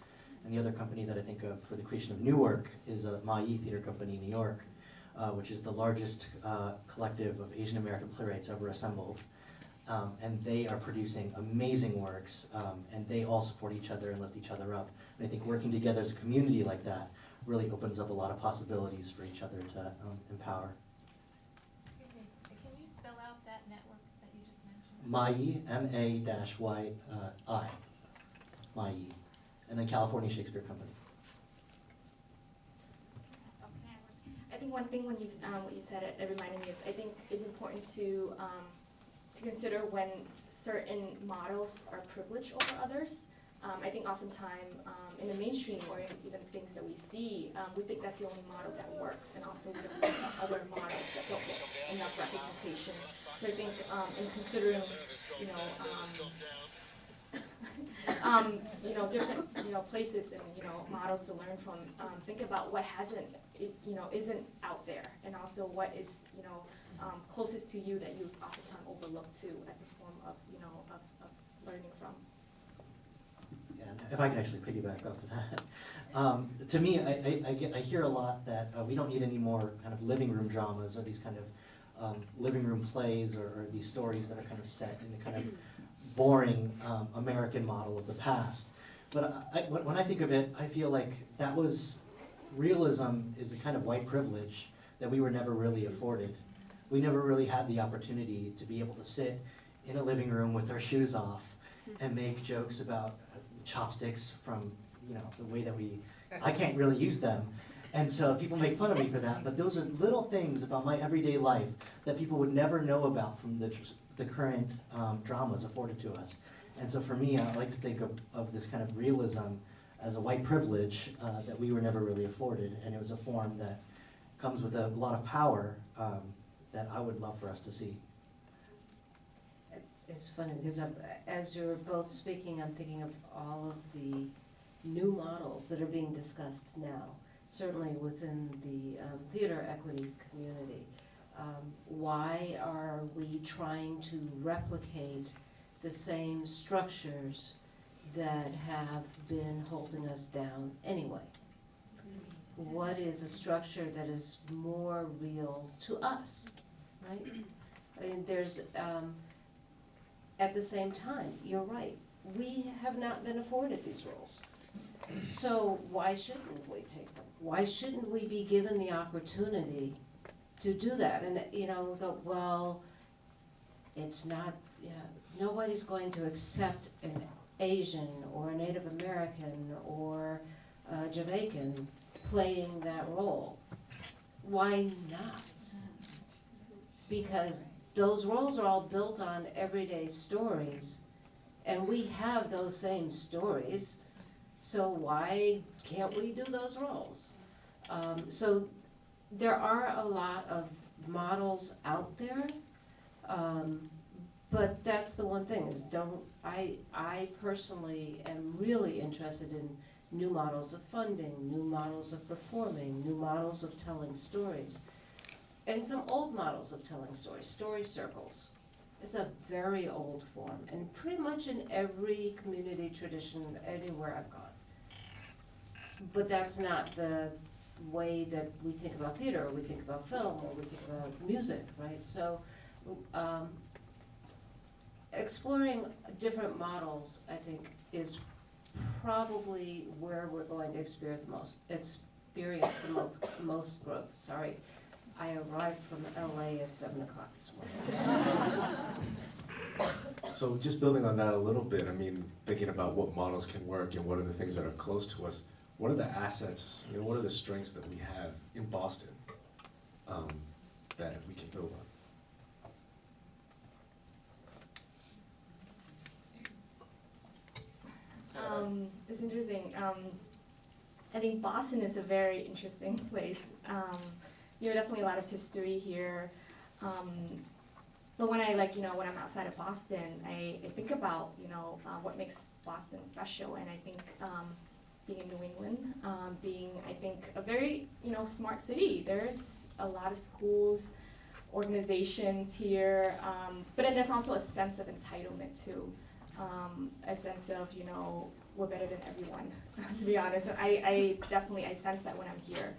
And the other company that I think of for the creation of new work is Mai Theater Company in New York, which is the largest collective of Asian American playwrights ever assembled. And they are producing amazing works, and they all support each other and lift each other up. And I think working together as a community like that really opens up a lot of possibilities for each other to empower. Excuse me, can you spell out that network that you just mentioned? Mai, M-A-Y-I, Mai, and then California Shakespeare Company. I think one thing when you what you said, it reminded me is I think it's important to consider when certain models are privileged over others. I think oftentimes in the mainstream or even things that we see, we think that's the only model that works, and also we don't think about other models that don't get enough representation. So I think in considering, different, places and, models to learn from, think about what isn't out there, and also what is, closest to you that you oftentimes overlook too as a form of, of learning from. Yeah, if I can actually piggyback off of that. To me, I hear a lot that we don't need any more kind of living room dramas or these kind of living room plays or these stories that are kind of set in the kind of boring American model of the past. But when I think of it, I feel like that was, realism is a kind of white privilege that we were never really afforded. We never really had the opportunity to be able to sit in a living room with our shoes off and make jokes about chopsticks from, the way that I can't really use them. And so people make fun of me for that, but those are little things about my everyday life that people would never know about from the current dramas afforded to us. And so for me, I like to think of this kind of realism as a white privilege that we were never really afforded, and it was a form that comes with a lot of power that I would love for us to see. It's funny because as you're both speaking, I'm thinking of all of the new models that are being discussed now, certainly within the theater equity community. Why are we trying to replicate the same structures that have been holding us down anyway? what is a structure that is more real to us, right? I mean, there's, at the same time, you're right, we have not been afforded these roles. So why shouldn't we take them? Why shouldn't we be given the opportunity to do that? And, we go, well, it's not, nobody's going to accept an Asian or a Native American or a Jamaican playing that role. Why not? Because those roles are all built on everyday stories, and we have those same stories, so why can't we do those roles? So there are a lot of models out there, but that's the one thing, is I personally am really interested in new models of funding, new models of performing, new models of telling stories. And some old models of telling stories, story circles. It's a very old form, and pretty much in every community tradition anywhere I've gone. But that's not the way that we think about theater, or we think about film, or we think about music, right? So exploring different models, I think, is probably where we're going to experience the most growth. Sorry, I arrived from LA at 7 o'clock this morning. So just building on that a little bit, I mean, thinking about what models can work and what are the things that are close to us, what are the assets, what are the strengths that we have in Boston that we can build on? It's interesting. I think Boston is a very interesting place. Definitely a lot of history here. But when I when I'm outside of Boston, I think about, what makes Boston special. And I think being in New England, being, I think, a very, smart city. There's a lot of schools, organizations here, but then there's also a sense of entitlement too. A sense of, we're better than everyone, to be honest. I definitely sense that when I'm here.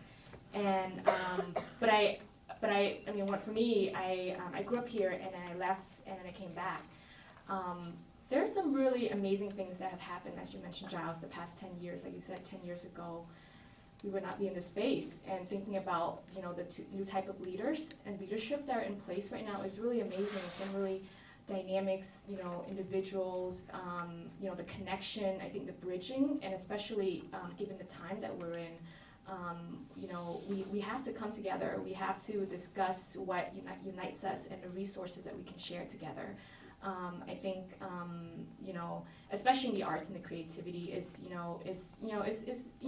And, but I mean, for me, I grew up here and I left and then I came back. There's some really amazing things that have happened, as you mentioned, Giles, the past 10 years. Like you said, 10 years ago, we would not be in this space. And thinking about, the new type of leaders and leadership that are in place right now is really amazing. Some really dynamics, individuals, the connection, I think the bridging, and especially given the time that we're in, we have to come together. We have to discuss what unites us and the resources that we can share together. I think, especially in the arts and the creativity is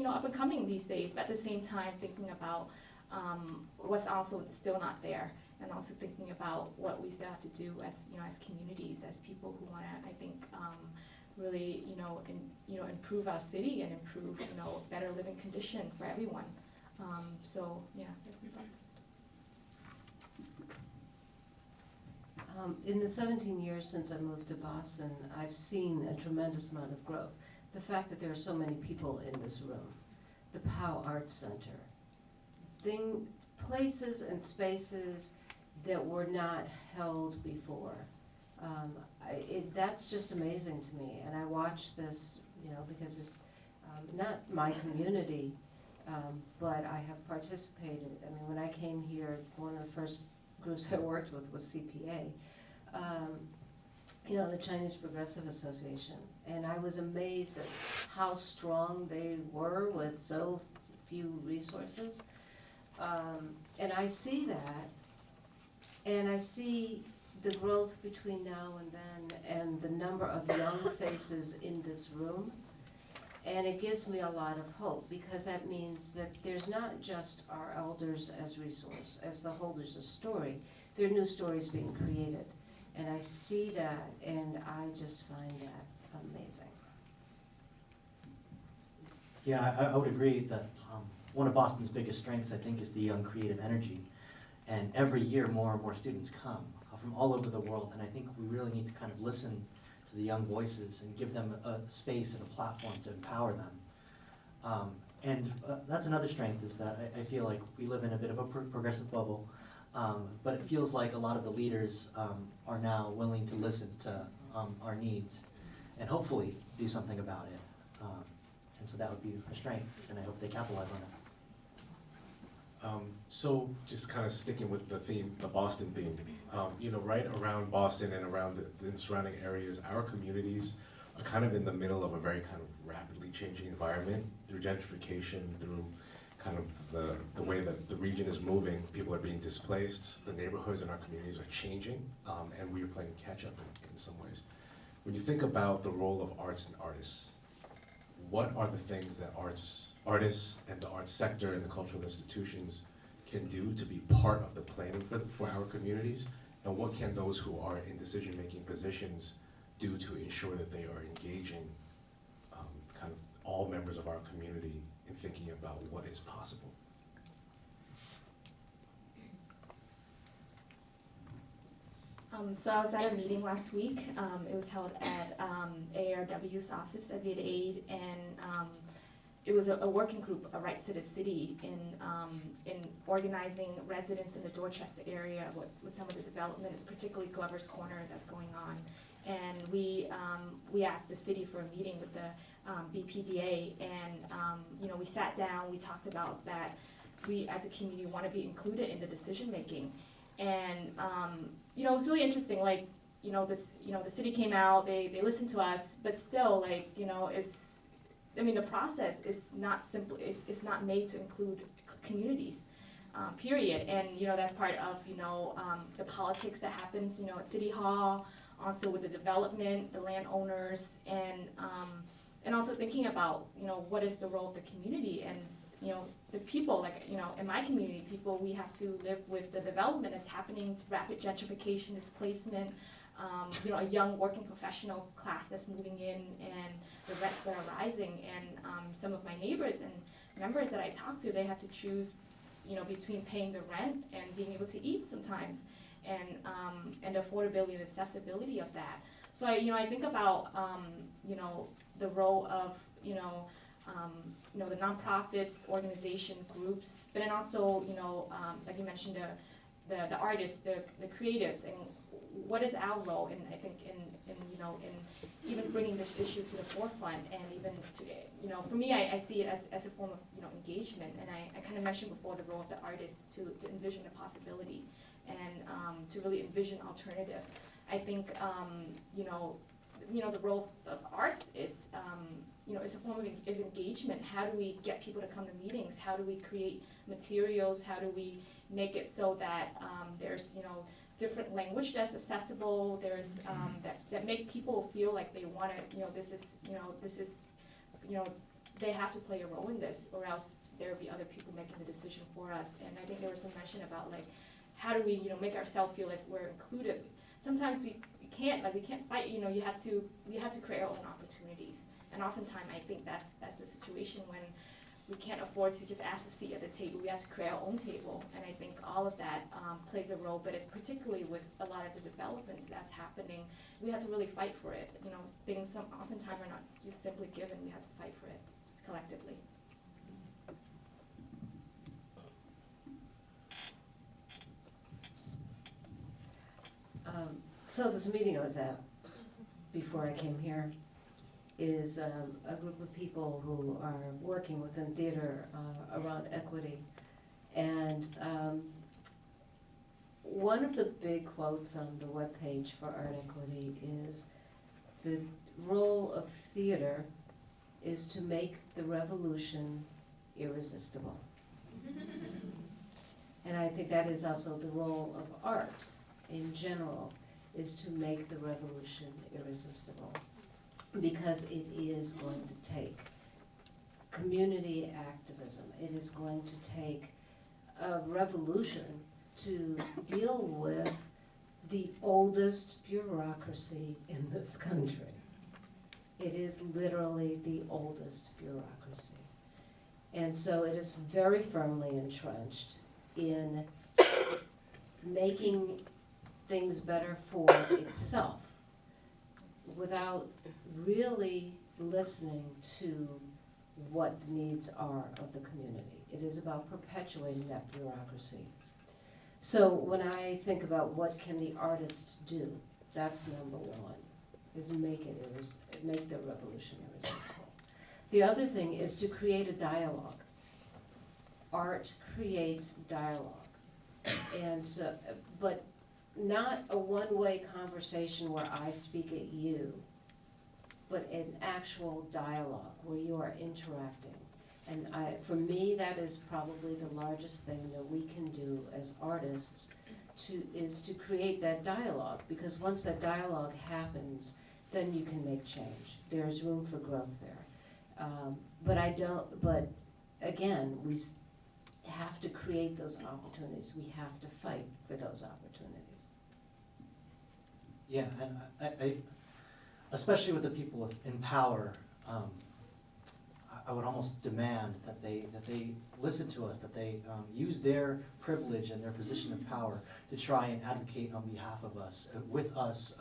up and coming these days. But at the same time, thinking about what's also still not there, and also thinking about what we still have to do as as communities, as people who want to, I think, really improve our city and improve better living condition for everyone. So yeah, there's some thoughts. In the 17 years since I moved to Boston, I've seen a tremendous amount of growth. The fact that there are so many people in this room, the Powell Arts Center, places and spaces that were not held before. That's just amazing to me, and I watch this, because it's not my community, but I have participated. I mean, when I came here, one of the first groups I worked with was CPA, the Chinese Progressive Association, and I was amazed at how strong they were with so few resources. And I see that, and I see the growth between now and then, and the number of young faces in this room, and it gives me a lot of hope, because that means that there's not just our elders as resource, as the holders of story. There are new stories being created, and I see that, and I just find that amazing. Yeah, I would agree that one of Boston's biggest strengths, I think, is the young creative energy. And every year, more and more students come from all over the world, and I think we really need to kind of listen to the young voices and give them a space and a platform to empower them. And that's another strength, is that I feel like we live in a bit of a progressive bubble, but it feels like a lot of the leaders are now willing to listen to our needs and hopefully do something about it. And so that would be a strength, and I hope they capitalize on it. So just kind of sticking with the theme, the Boston theme, you know, right around Boston and around the surrounding areas, our communities are kind of in the middle of a very kind of rapidly changing environment through gentrification, through kind of the way that the region is moving. People are being displaced, the neighborhoods in our communities are changing, and we are playing catch up in some ways. When you think about the role of arts and artists, what are the things that artists and the arts sector and the cultural institutions can do to be part of the planning for our communities? And what can those who are in decision-making positions do to ensure that they are engaging kind of all members of our community in thinking about what is possible? So I was at a meeting last week. It was held at ARW's office at VietAid, and it was a working group, a Rights to the City, in organizing residents in the Dorchester area with some of the developments, particularly Glover's Corner that's going on. And we asked the city for a meeting with the BPDA, and you know, we sat down, we talked about that we as a community want to be included in the decision making. And you know, it was really interesting, like, you know, the city came out, they listened to us, but still, like, you know, the process is not simple, it's not made to include communities, period. And, you know, that's part of, you know, the politics that happens, you know, at City Hall, also with the development, the landowners, and also thinking about, you know, what is the role of the community, and, you know, the people, like, you know, in my community, people, we have to live with the development that's happening, rapid gentrification, displacement, you know, a young working professional class that's moving in, and the rents that are rising. And some of my neighbors and members that I talk to, they have to choose, you know, between paying the rent and being able to eat sometimes, and the affordability and accessibility of that. So I think about, you know, the role of, you know, the nonprofits, organization groups, but then also, you know, like you mentioned, the artists, the creatives, and what is our role in, I think, in you know, in even bringing this issue to the forefront, and even to, you know, for me, I see it as a form of, you know, engagement. And I kind of mentioned before the role of the artist to envision the possibility, and to really envision alternative. I think, you know, the role of arts is, you know, it's a form of engagement. How do we get people to come to meetings? How do we create materials? How do we make it so that there's, you know, different language that's accessible? There's that make people feel like they want to, you know, this is, you know, they have to play a role in this, or else there will be other people making the decision for us. And I think there was some mention about, like, how do we, you know, make ourselves feel like we're included? Sometimes we can't fight, you know, we have to create our own opportunities. And oftentimes I think that's the situation when we can't afford to just ask a seat at the table. We have to create our own table. And I think all of that plays a role, but it's particularly with a lot of the developments that's happening, we have to really fight for it. You know, things oftentimes are not just simply given, we have to fight for it collectively. So this meeting I was at before I came here is a group of people who are working within theater around equity. And one of the big quotes on the webpage for Art Equity is, the role of theater is to make the revolution irresistible. And I think that is also the role of art in general, is to make the revolution irresistible. Because it is going to take community activism. It is going to take a revolution to deal with the oldest bureaucracy in this country. It is literally the oldest bureaucracy. And so it is very firmly entrenched in making things better for itself without really listening to what the needs are of the community. It is about perpetuating that bureaucracy. So when I think about what can the artist do, that's number one, is make the revolution irresistible. The other thing is to create a dialogue. Art creates dialogue. And so, but not a one-way conversation where I speak at you, but an actual dialogue where you are interacting. And for me, that is probably the largest thing that we can do as artists is to create that dialogue, because once that dialogue happens, then you can make change. There's room for growth there. But again, we have to create those opportunities. We have to fight for those opportunities. Yeah, and I especially with the people in power, I would almost demand that they listen to us, that they use their privilege and their position of power to try and advocate on behalf of us, with us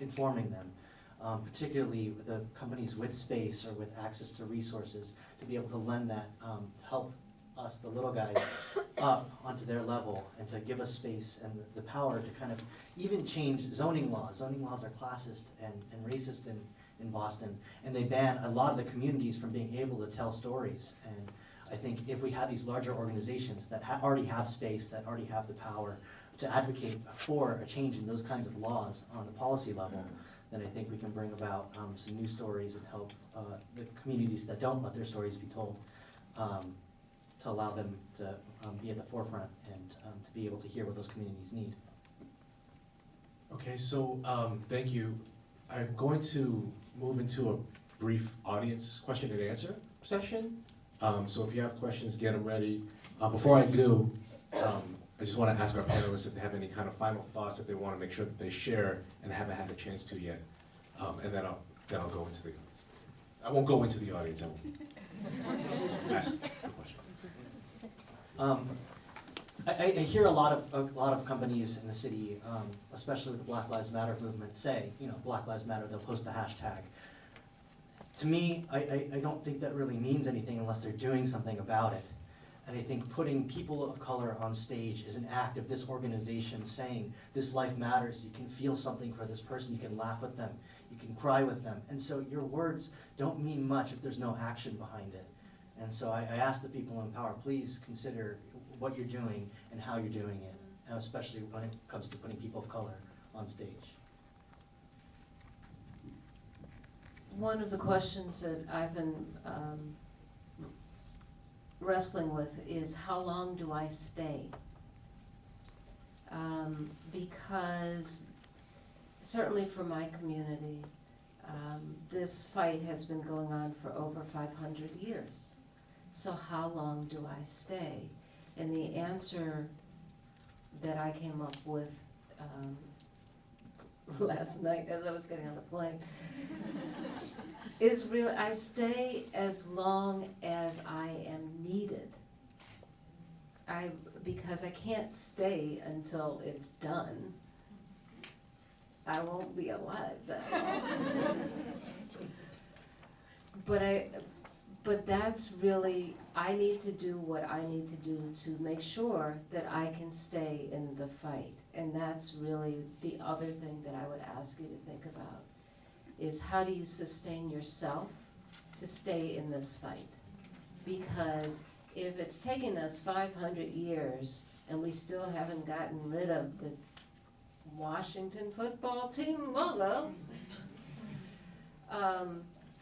informing them, particularly the companies with space or with access to resources, to be able to lend that to help us, the little guys, up onto their level, and to give us space and the power to kind of even change zoning laws. Zoning laws are classist and racist in Boston, and they ban a lot of the communities from being able to tell stories. And I think if we have these larger organizations that already have space, that already have the power to advocate for a change in those kinds of laws on the policy level, then I think we can bring about some new stories and help the communities that don't let their stories be told, to allow them to be at the forefront and to be able to hear what those communities need. Okay, so thank you. I'm going to move into a brief audience question and answer session. So if you have questions, get them ready. Before I do, I just want to ask our panelists if they have any kind of final thoughts that they want to make sure that they share and haven't had a chance to yet. And then I'll go into the audience. I won't go into the audience. I will ask the question. I hear a lot of companies in the city, especially with the Black Lives Matter movement, say, Black Lives Matter, they'll post a hashtag. To me, I don't think that really means anything unless they're doing something about it. And I think putting people of color on stage is an act of this organization saying, this life matters, you can feel something for this person, you can laugh with them, you can cry with them. And so your words don't mean much if there's no action behind it. And so I ask the people in power, please consider what you're doing and how you're doing it, and especially when it comes to putting people of color on stage. One of the questions that I've been wrestling with is, how long do I stay? Because certainly for my community, this fight has been going on for over 500 years. So how long do I stay? And the answer that I came up with last night as I was getting on the plane is really, I stay as long as I am needed. Because I can't stay until it's done. I won't be alive that long. But that's really, I need to do what I need to do to make sure that I can stay in the fight. And that's really the other thing that I would ask you to think about, is how do you sustain yourself to stay in this fight? Because if it's taken us 500 years and we still haven't gotten rid of the Washington football team logo,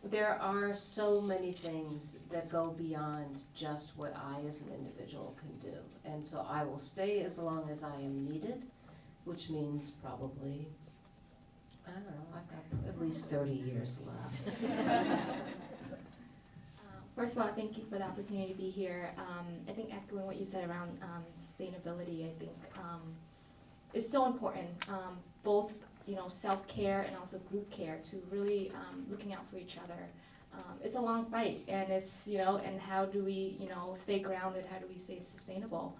there are so many things that go beyond just what I as an individual can do. And so I will stay as long as I am needed, which means probably, I don't know, I've got at least 30 years left. First of all, thank you for the opportunity to be here. I think echoing what you said around sustainability, I think is so important, both self-care and also group care, to really looking out for each other. It's a long fight, and it's, and how do we, stay grounded, how do we stay sustainable?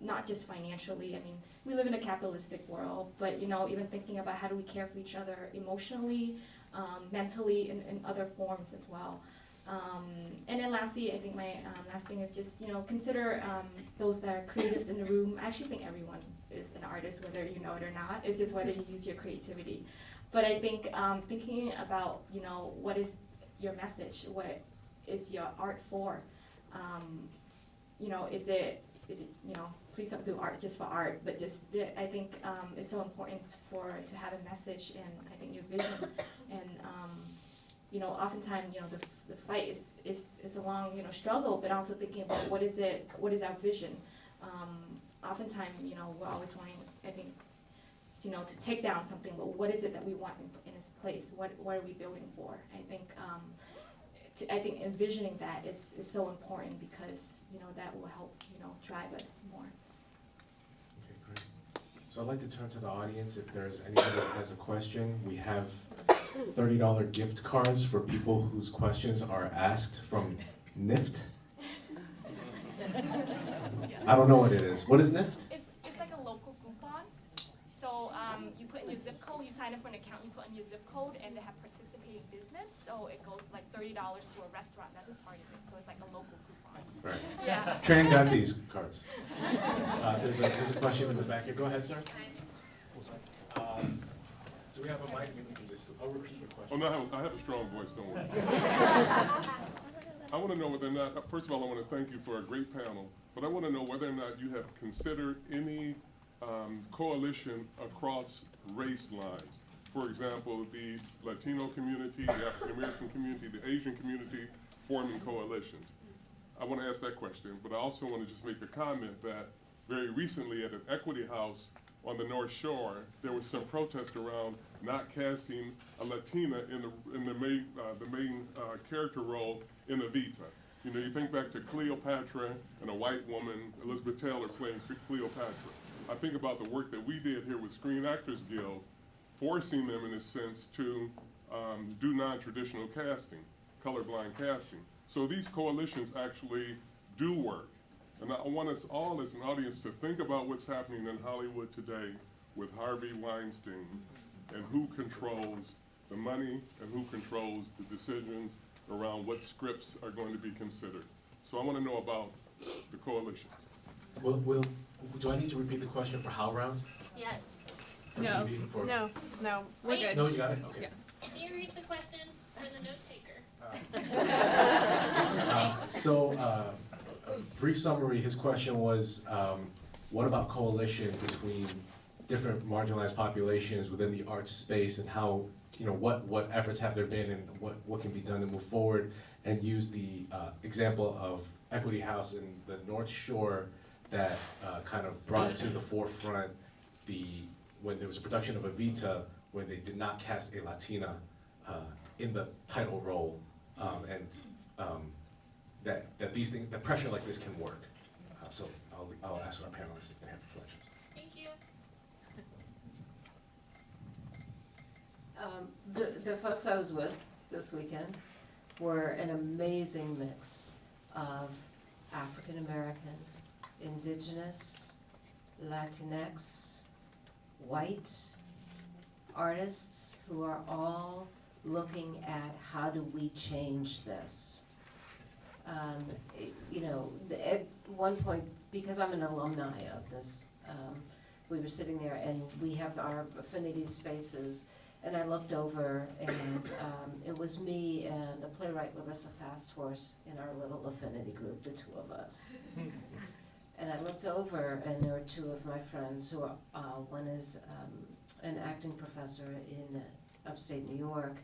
Not just financially. I mean, we live in a capitalistic world, but, even thinking about how do we care for each other emotionally, mentally, and in other forms as well. And then lastly, I think my last thing is just, consider those that are creatives in the room. I actually think everyone is an artist, whether you know it or not. It's just whether you use your creativity. But I think thinking about, what is your message? What is your art for? Is it, please don't do art just for art, but just, I think it's so important to have a message and I think your vision. And, oftentimes, the fight is a long, struggle, but also thinking about what is our vision. Oftentimes, we're always wanting, I think, to take down something, but what is it that we want in this place? What are we building for? I think envisioning that is so important because, that will help, drive us more. Okay, great. So I'd like to turn to the audience. If there's anybody that has a question, we have $30 gift cards for people whose questions are asked from NIFT. I don't know what it is. What is NIFT? It's like a local coupon. So you put in your zip code, you sign up for an account, you put in your zip code, and they have participating business. So it goes like $30 to a restaurant that's a part of it. So it's like a local coupon. Right. Yeah. Tran got these cards. There's a question in the back here. Go ahead, sir. Do we have a mic? Maybe we can just, I'll repeat the question. Oh, no, I have a strong voice, don't worry. I want to know whether or not, first of all, I want to thank you for a great panel, but I want to know whether or not you have considered any coalition across race lines. For example, the Latino community, the African American community, the Asian community forming coalitions. I want to ask that question, but I also want to just make a comment that very recently at an equity house on the North Shore, there was some protest around not casting a Latina in the main character role in Evita. You think back to Cleopatra and a white woman, Elizabeth Taylor playing Cleopatra. I think about the work that we did here with Screen Actors Guild, forcing them in a sense to do non-traditional casting, colorblind casting. So these coalitions actually do work. And I want us all as an audience to think about what's happening in Hollywood today with Harvey Weinstein and who controls the money and who controls the decisions around what scripts are going to be considered. So I want to know about the coalition. Do I need to repeat the question for How Round? Yes. For TV? For No. We're good. No, you got it? Okay. Yeah. Can you read the question for the note taker? A brief summary, his question was, what about coalition between different marginalized populations within the arts space and how, what efforts have there been and what can be done to move forward, and use the example of Equity House in the North Shore that kind of brought to the forefront when there was a production of Evita where they did not cast a Latina in the title role, that these things, that pressure like this can work. So I'll ask our panelists if they have reflections. Thank you. The folks I was with this weekend were an amazing mix of African American, Indigenous, Latinx, white artists who are all looking at how do we change this. At one point, because I'm an alumni of this, we were sitting there and we have our affinity spaces, and I looked over and it was me and the playwright Larissa Fasthorse in our little affinity group, the two of us. And I looked over and there were two of my friends who are, one is an acting professor in upstate New York,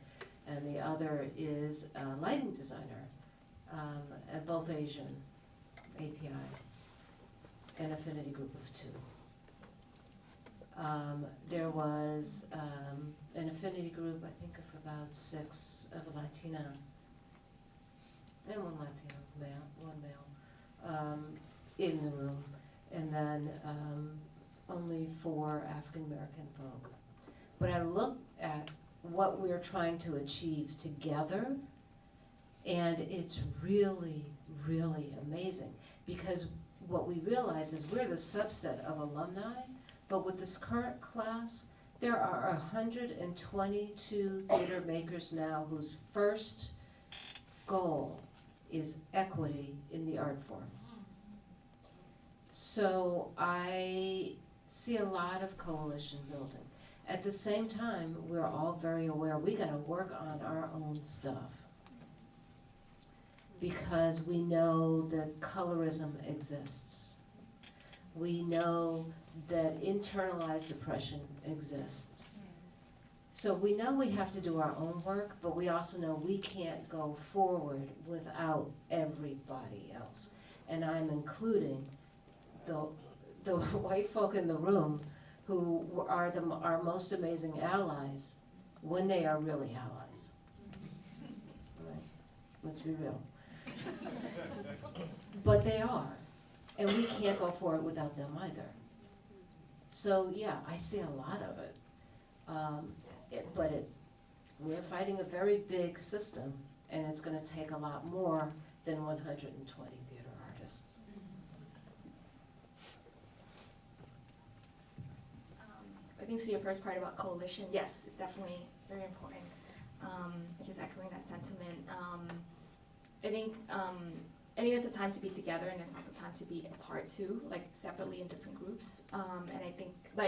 and the other is a lighting designer, both Asian, API, an affinity group of two. There was an affinity group, I think of about 6 of a Latina, and one male, in the room, and then only 4 African American folk. But I looked at what we're trying to achieve together, and it's really, really amazing, because what we realize is we're the subset of alumni, but with this current class, there are 122 theater makers now whose first goal is equity in the art form. So I see a lot of coalition building. At the same time, we're all very aware we gotta work on our own stuff. Because we know that colorism exists. We know that internalized oppression exists. So we know we have to do our own work, but we also know we can't go forward without everybody else. And I'm including the white folk in the room who are our most amazing allies when they are really allies. Right? Let's be real. But they are, and we can't go forward without them either. So yeah, I see a lot of it. We're fighting a very big system, and it's gonna take a lot more than 120 theater artists. I think to your first part about coalition, yes, it's definitely very important. Just echoing that sentiment. I think it's a time to be together, and it's also time to be apart too, like separately in different groups. But I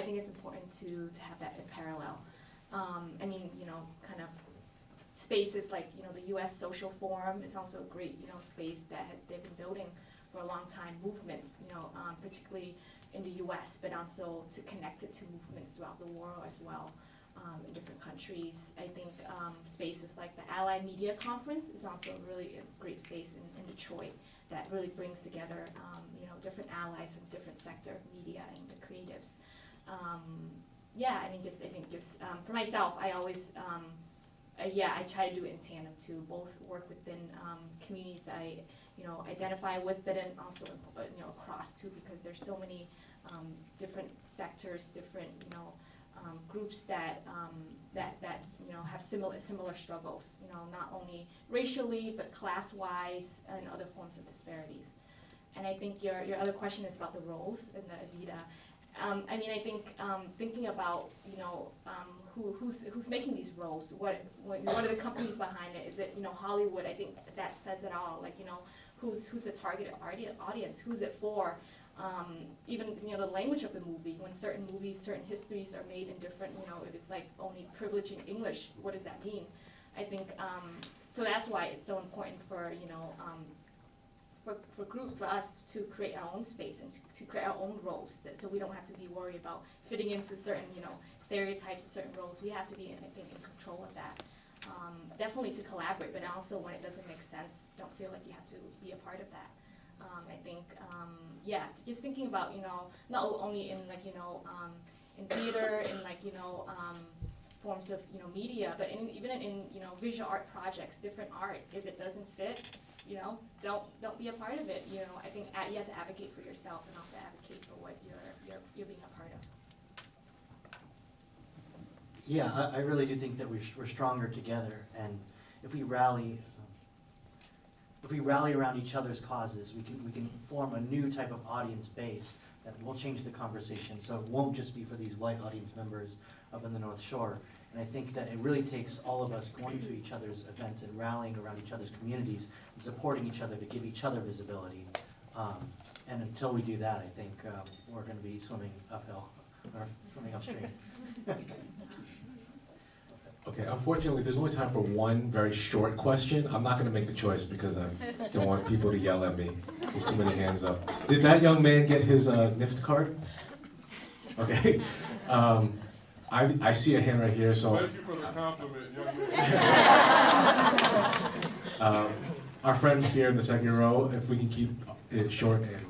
think it's important to have that in parallel. I mean, kind of spaces like, the U.S. Social Forum is also a great, space that they've been building for a long time, movements, particularly in the U.S., but also to connect it to movements throughout the world as well, in different countries. I think spaces like the Ally Media Conference is also really a great space in Detroit that really brings together, different allies from different sector, media and the creatives. For myself, I always, I try to do it in tandem too, both work within communities that I, identify with, but then also, across too, because there's so many different sectors, different, groups that have similar struggles, not only racially, but class-wise and other forms of disparities. And I think your other question is about the roles in the Evita. I think thinking about who's making these roles, what are the companies behind it? Is it Hollywood? I think that says it all. Like who's the targeted audience? Who's it for? Even the language of the movie. When certain movies, certain histories are made in different, it is like only privileging English. What does that mean? I think so. That's why it's so important for for groups, for us to create our own space and to create our own roles, so we don't have to be worried about fitting into certain, stereotypes of certain roles. We have to be, I think, in control of that. Definitely to collaborate, but also when it doesn't make sense, don't feel like you have to be a part of that. I think, just thinking about, not only in in theater, in forms of, media, but even in, visual art projects, different art. If it doesn't fit, don't be a part of it. I think you have to advocate for yourself and also advocate for what you're being a part of. Yeah, I really do think that we're stronger together, and if we rally around each other's causes, we can form a new type of audience base that will change the conversation. So it won't just be for these white audience members up in the North Shore. And I think that it really takes all of us going to each other's events and rallying around each other's communities and supporting each other to give each other visibility. And until we do that, I think we're going to be swimming uphill or swimming upstream. Okay, unfortunately, there's only time for one very short question. I'm not going to make the choice because I don't want people to yell at me. There's too many hands up. Did that young man get his NIFT card? Okay. I see a hand right here, so. Thank you for the compliment, young man. Our friend here in the second row, if we can keep it short and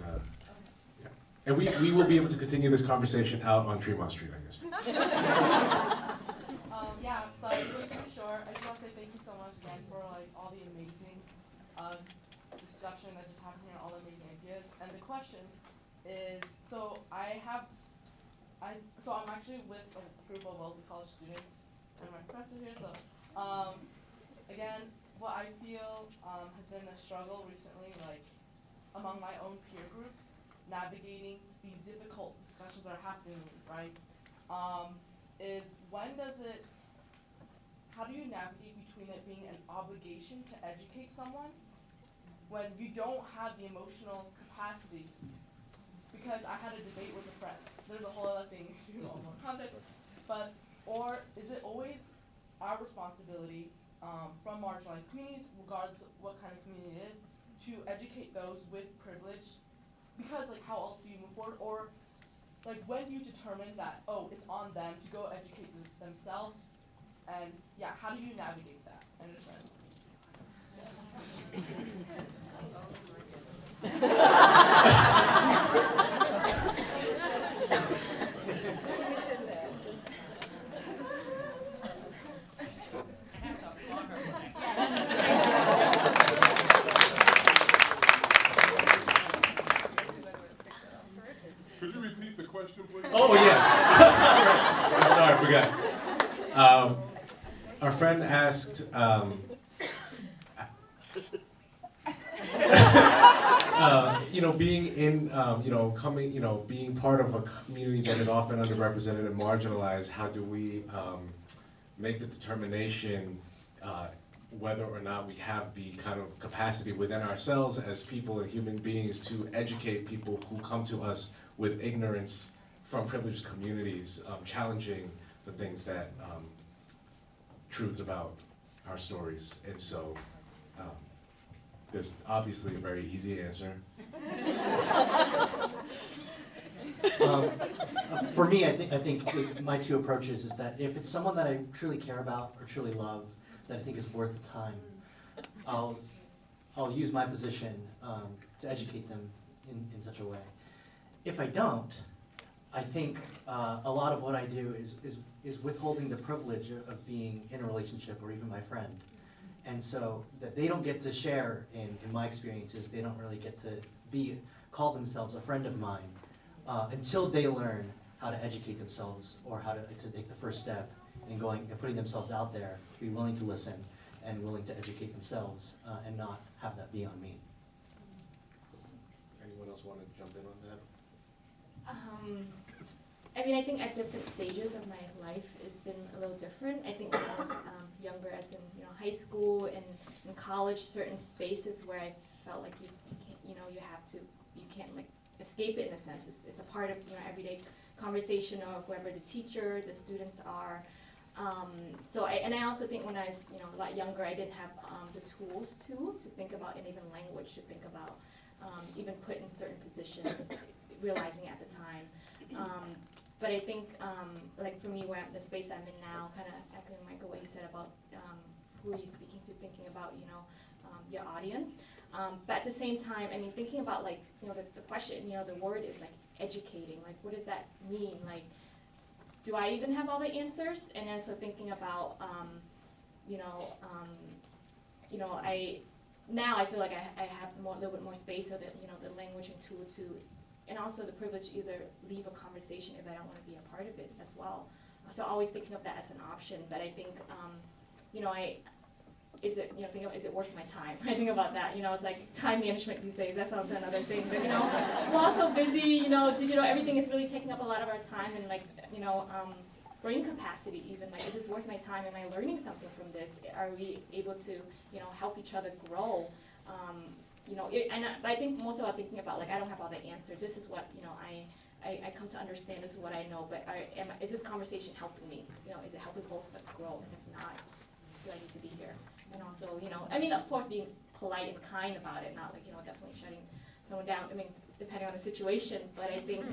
yeah. And we will be able to continue this conversation out on Tremont Street, I guess. So really short, I just want to say thank you so much again for all the amazing discussion that just happened here, all the amazing ideas. And the question is, I'm actually with a group of Wellesley College students and my professor here. So again, what I feel has been a struggle recently, among my own peer groups, navigating these difficult discussions that are happening, right? Is when does it how do you navigate between it being an obligation to educate someone when you don't have the emotional capacity? Because I had a debate with a friend. There's a whole other thing, you know, more context. But, or is it always our responsibility from marginalized communities, regardless of what kind of community it is, to educate those with privilege? Because like, how else do you move forward? Or like, when do you determine that, oh, it's on them to go educate themselves? And yeah, how do you navigate that in a sense? Could you repeat the question, please? Oh, yeah. I'm sorry, I forgot. Our friend asked, you know, being in, you know, coming, you know, being part of a community that is often underrepresented and marginalized, how do we make the determination whether or not we have the kind of capacity within ourselves as people and human beings to educate people who come to us with ignorance from privileged communities, challenging the things that truths about our stories. And so there's obviously a very easy answer. For me, I think my two approaches is that if it's someone that I truly care about or truly love, that I think is worth the time, I'll use my position to educate them in such a way. If I don't, I think a lot of what I do is withholding the privilege of being in a relationship or even my friend. And so that they don't get to share in my experiences, they don't really get to call themselves a friend of mine until they learn how to educate themselves or how to take the first step in going and putting themselves out there, to be willing to listen and willing to educate themselves and not have that be on me. Anyone else want to jump in on that? I mean, I think at different stages of my life, it's been a little different. I think when I was younger, as in high school and in college, certain spaces where I felt like you can't, you can't like escape it in a sense. It's a part of everyday conversation of whoever the teacher, the students are. I also think when I was a lot younger, I didn't have the tools to think about, and even language to think about, even put in certain positions, realizing at the time. But I think, like for me, the space I'm in now, kind of echoing Michael, what he said about who are you speaking to, thinking about your audience. But at the same time, I mean, thinking about like the question, the word is like educating. Like, what does that mean? Like, do I even have all the answers? And then so thinking about, I feel like I have a little bit more space, so that the language and tool to. And also the privilege to either leave a conversation if I don't want to be a part of it as well. So always thinking of that as an option. But I think, is it worth my time? I think about that. It's like time management these days. That's also another thing. But we're also busy. Digital. Everything is really taking up a lot of our time, and like brain capacity even. Like, is this worth my time? Am I learning something from this? Are we able to help each other grow? I think most of all thinking about, like, I don't have all the answer. This is what, I come to understand. This is what I know. But is this conversation helping me? Is it helping both of us grow? And if not, do I need to be here? And also, I mean, of course, being polite and kind about it, not like, definitely shutting someone down. I mean, depending on the situation. But I think,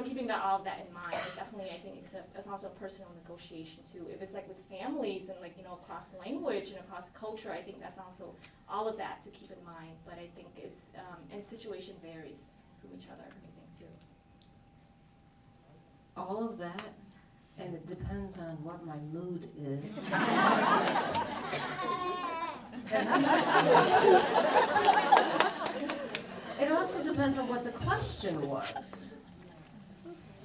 keeping all of that in mind, definitely, I think it's also a personal negotiation too. If it's like with families and like, across language and across culture, I think that's also all of that to keep in mind. But I think it's, and situation varies from each other, I think too. All of that, and it depends on what my mood is. It also depends on what the question was.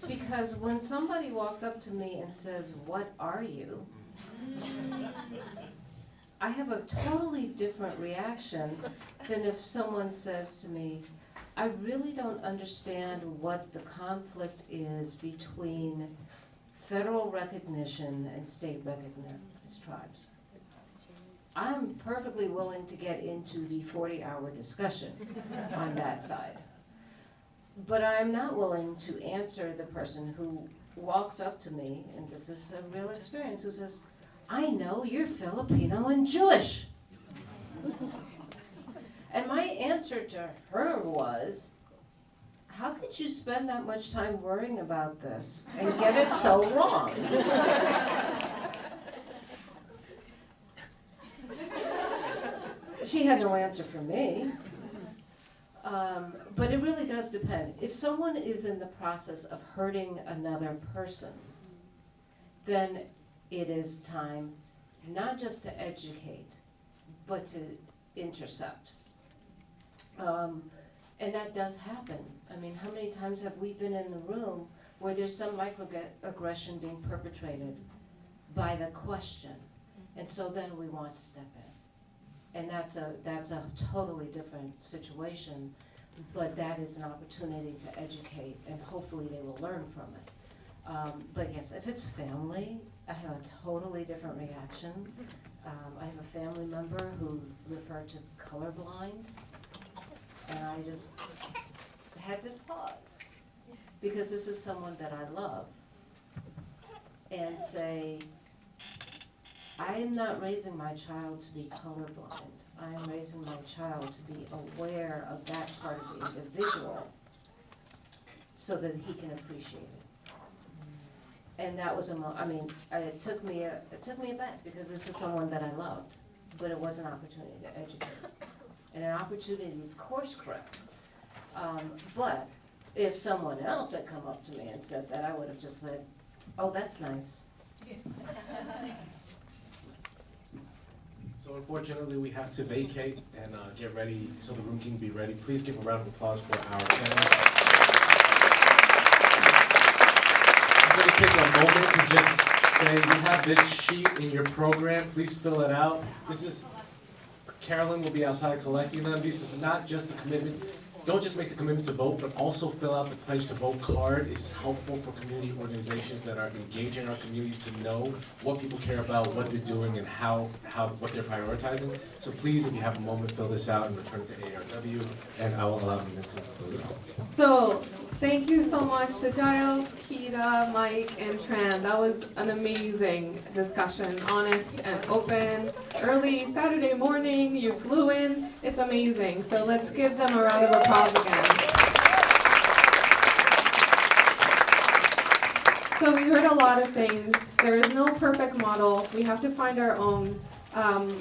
Because when somebody walks up to me and says, "What are you?" I have a totally different reaction than if someone says to me, "I really don't understand what the conflict is between federal recognition and state Americans tribes. I'm perfectly willing to get into the 40-hour discussion on that side. But I'm not willing to answer the person who walks up to me, and this is a real experience, who says, I know you're Filipino and Jewish. And my answer to her was, how could you spend that much time worrying about this and get it so wrong? She had no answer for me. But it really does depend. If someone is in the process of hurting another person, then it is time not just to educate, but to intercept. And that does happen. I mean, how many times have we been in the room where there's some microaggression being perpetrated by the question? And so then we want to step in. And that's a totally different situation, but that is an opportunity to educate, and hopefully they will learn from it. But yes, if it's family, I have a totally different reaction. I have a family member who referred to colorblind, and I just had to pause, because this is someone that I love, and say, I am not raising my child to be colorblind. I am raising my child to be aware of that part of the individual so that he can appreciate it. And that was it took me aback, because this is someone that I loved, but it was an opportunity to educate and an opportunity to course correct. But if someone else had come up to me and said that, I would have just said, oh, that's nice. So unfortunately, we have to vacate and get ready so the room can be ready. Please give a round of applause for our panelists. I'm going to take a moment to just say, you have this sheet in your program. Please fill it out. Carolyn will be outside collecting them. This is not just a commitment. Don't just make the commitment to vote, but also fill out the pledge to vote card. It's helpful for community organizations that are engaging our communities to know what people care about, what they're doing, and what they're prioritizing. So please, if you have a moment, fill this out and return it to ARW, and I will allow you to close it off. So, thank you so much to Giles, Keita, Mike, and Tran. That was an amazing discussion, honest and open. Early Saturday morning, you flew in. It's amazing. So let's give them a round of applause again. So we heard a lot of things. There is no perfect model. We have to find our own.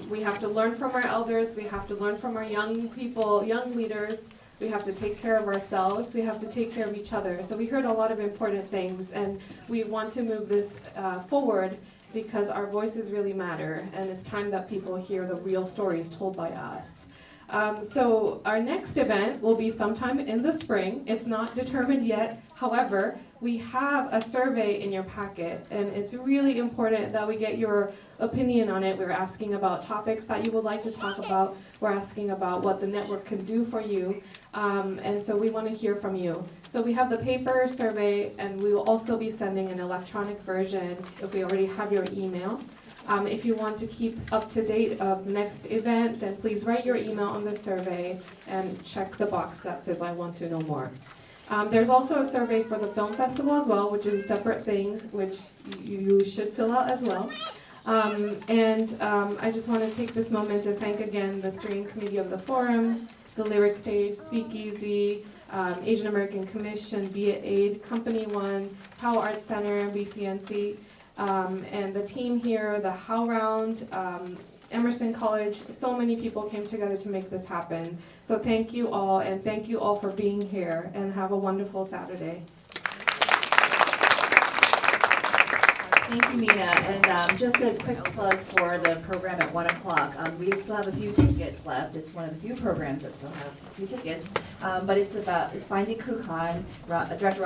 We have to learn from our elders. We have to learn from our young people, young leaders. We have to take care of ourselves. We have to take care of each other. So we heard a lot of important things, and we want to move this forward because our voices really matter, and it's time that people hear the real stories told by us. So our next event will be sometime in the spring. It's not determined yet. However, we have a survey in your packet, and it's really important that we get your opinion on it. We're asking about topics that you would like to talk about. We're asking about what the network can do for you, and so we want to hear from you. So we have the paper survey, and we will also be sending an electronic version if we already have your email. If you want to keep up to date of the next event, then please write your email on the survey and check the box that says I want to know more. There's also a survey for the film festival as well, which is a separate thing, which you should fill out as well. I just want to take this moment to thank again the steering committee of the forum, the Lyric Stage, SpeakEasy, Asian American Commission, VietAid, Company One, Powell Arts Center, BCNC, and the team here, the HowlRound, Emerson College. So many people came together to make this happen. So thank you all, and thank you all for being here, and have a wonderful Saturday. Thank you, Nina. And just a quick plug for the program at 1 o'clock. We still have a few tickets left. It's one of the few programs that still have a few tickets. But it's Finding Kukan, Director